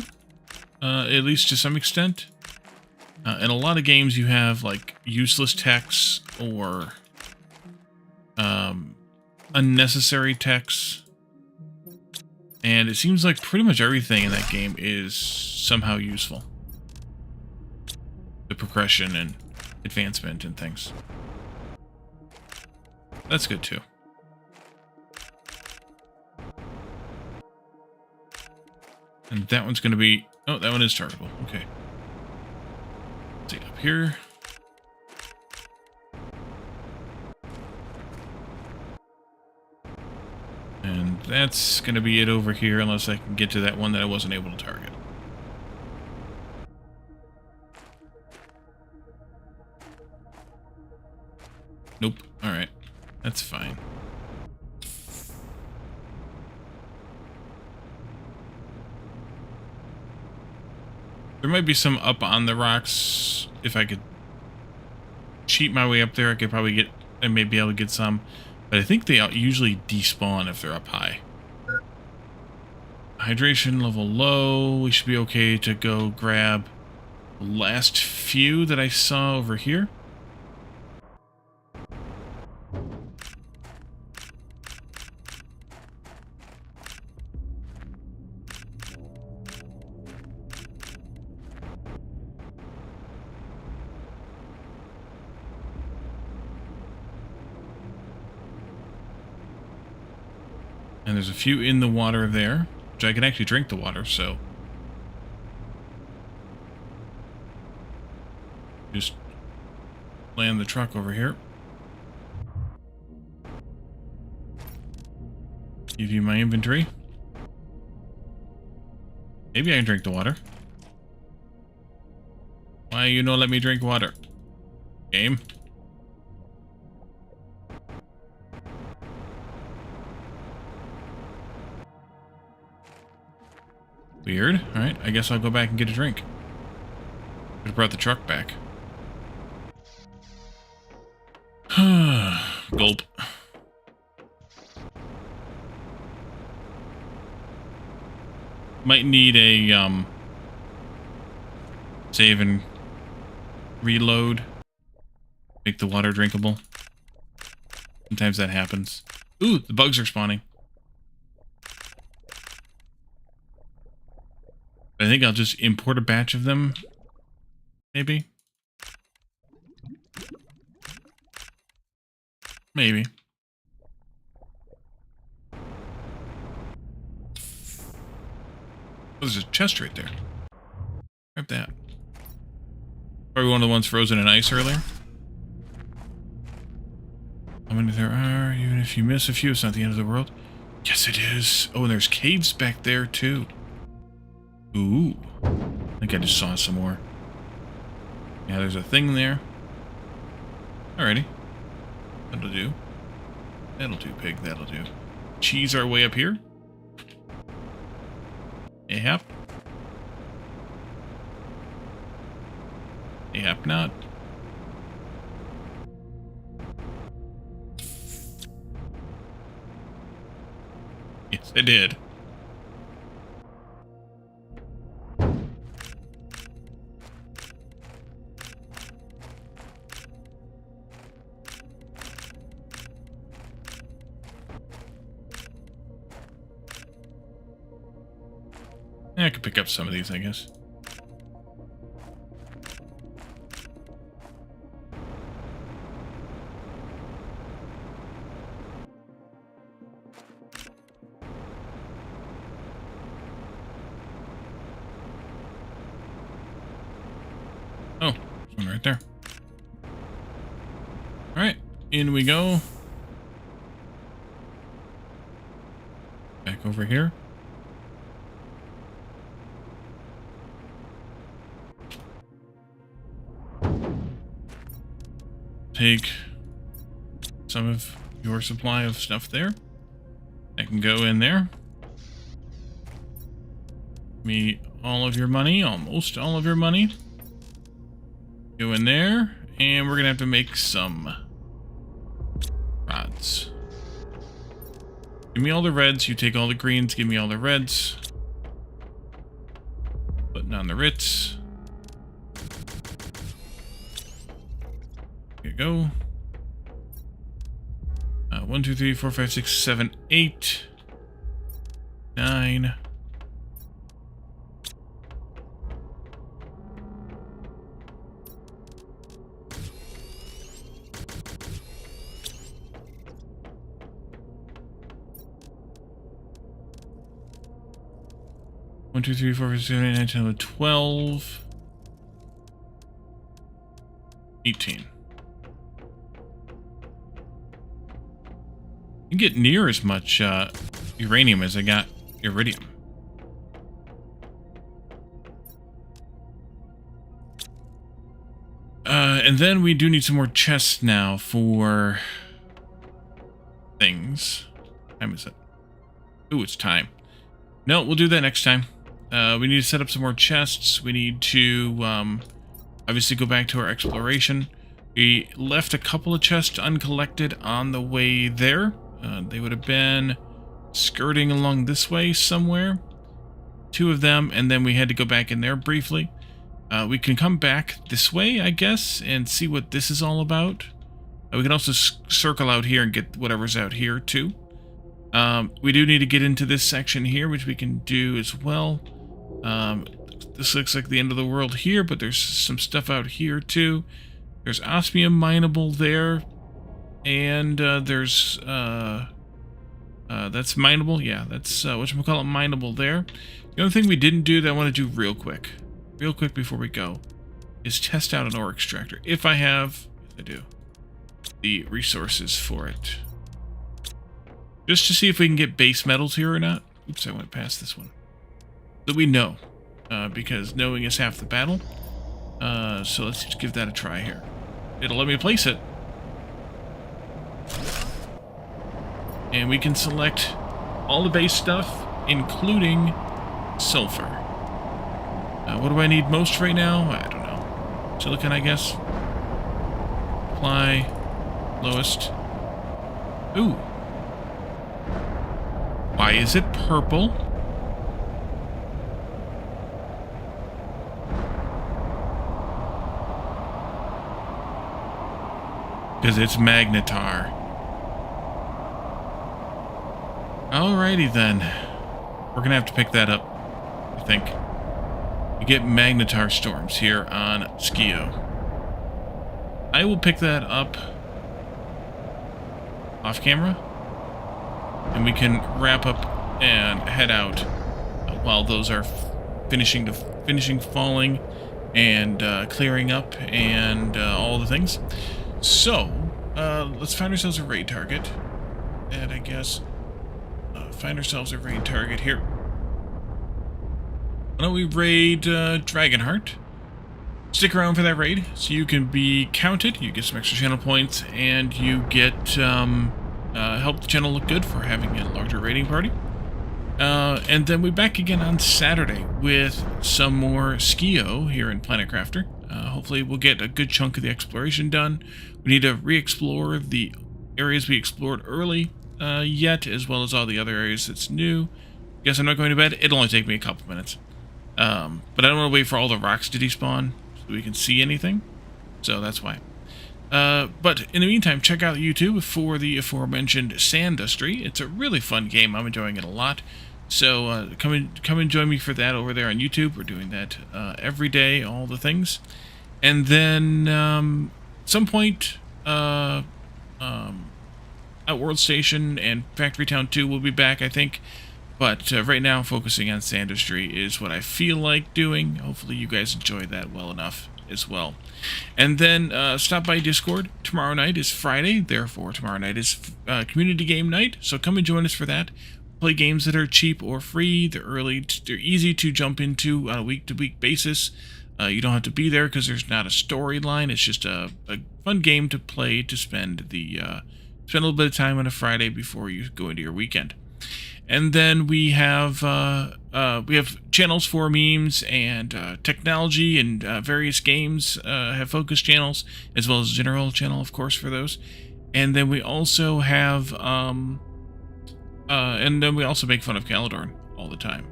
Speaker 2: at least to some extent. In a lot of games, you have like useless techs or unnecessary techs, and it seems like pretty much everything in that game is somehow useful. The progression and advancement and things. That's good too. And that one's going to be... Oh, that one is targetable. Okay. Let's see, up here. And that's going to be it over here, unless I can get to that one that I wasn't able to target. Nope. Alright. That's fine. There might be some up on the rocks. If I could cheat my way up there, I could probably get... I may be able to get some. But I think they usually despawn if they're up high. Hydration level low. We should be okay to go grab the last few that I saw over here. And there's a few in the water there, which I can actually drink the water, so... Just land the truck over here. Give you my inventory. Maybe I can drink the water. Why you no let me drink water? Game? Weird. Alright, I guess I'll go back and get a drink. Should have brought the truck back. Gulp. Might need a, save and reload. Make the water drinkable. Sometimes that happens. Ooh, the bugs are spawning. I think I'll just import a batch of them. Maybe. Maybe. Oh, there's a chest right there. Grab that. Probably one of the ones frozen in ice earlier. How many there are? Even if you miss a few, it's not the end of the world. Yes, it is. Oh, and there's caves back there, too. Ooh. I think I just saw some more. Yeah, there's a thing there. Alrighty. That'll do. That'll do, pig. That'll do. Cheese our way up here. Yep. Yep, not. Yes, I did. I could pick up some of these, I guess. Oh, there's one right there. Alright, in we go. Back over here. Take some of your supply of stuff there. I can go in there. Give me all of your money, almost all of your money. Go in there, and we're gonna have to make some rods. Give me all the reds, you take all the greens, give me all the reds. Putting on the Ritz. Here you go. 1, 2, 3, 4, 5, 6, 7, 8, 9. One, 2, 3, 4, 5, 6, 7, 8, 9, 10, 11, 12, 18. You get near as much uranium as I got iridium. And then we do need some more chests now for things. What time is it? Ooh, it's time. No, we'll do that next time. We need to set up some more chests. We need to obviously go back to our exploration. We left a couple of chests uncollected on the way there. They would have been skirting along this way somewhere. 2 of them, and then we had to go back in there briefly. We can come back this way, I guess, and see what this is all about. We can also circle out here and get whatever's out here, too. We do need to get into this section here, which we can do as well. This looks like the end of the world here, but there's some stuff out here, too. There's osmium mineable there. And there's that's mineable. Yeah, that's whatchamacallit, mineable there. The only thing we didn't do that I want to do real quick before we go, is test out an ore extractor. If I do, the resources for it. Just to see if we can get base metals here or not. Oops, I went past this one. So we know, because knowing is half the battle. So let's just give that a try here. It'll let me place it. And we can select all the base stuff, including sulfur. What do I need most right now? I don't know. Silicon, I guess. Apply. Lowest. Ooh. Why is it purple? because it's Magnetar. Alrighty then. We're gonna have to pick that up, I think. You get Magnetar storms here on Skeo. I will pick that up off camera, and we can wrap up and head out while those are finishing falling and clearing up and all the things. So let's find ourselves a raid target, and I guess find ourselves a raid target here. Why don't we raid Dragonheart? Stick around for that raid so you can be counted, you get some extra channel points, and you get help the channel look good for having a larger raiding party. And then we're back again on Saturday with some more Skeo here in Planet Crafter. Hopefully we'll get a good chunk of the exploration done. We need to re-explore the areas we explored early yet, as well as all the other areas that's new. Guess I'm not going to bed. It'll only take me a couple minutes. But I don't want to wait for all the rocks to despawn so we can see anything. So that's why. But in the meantime, check out YouTube for the aforementioned Sandustry. It's a really fun game. I'm enjoying it a lot. So come and join me for that over there on YouTube. We're doing that every day, all the things. And then some point, Outworld Station and Factory Town 2 will be back, I think. But right now, focusing on Sandustry is what I feel like doing. Hopefully you guys enjoy that well enough as well. And then stop by Discord. Tomorrow night is Friday, therefore tomorrow night is community game night. So come and join us for that. Play games that are cheap or free. They're easy to jump into on a week-to-week basis. You don't have to be there because there's not a storyline. It's just a fun game to play to spend a little bit of time on a Friday before you go into your weekend. And then we have channels for memes and technology and various games have focus channels, as well as a general channel, of course, for those. And then we also have we also make fun of Caledorn all the time.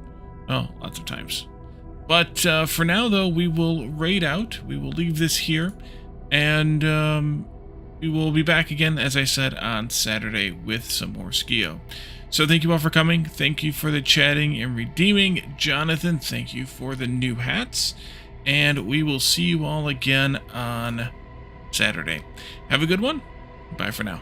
Speaker 2: Well, lots of times. But for now, though, we will raid out. We will leave this here, and we will be back again, as I said, on Saturday with some more Skeo. So thank you all for coming. Thank you for the chatting and redeeming. Jonathan, thank you for the new hats. And we will see you all again on Saturday. Have a good one. Bye for now.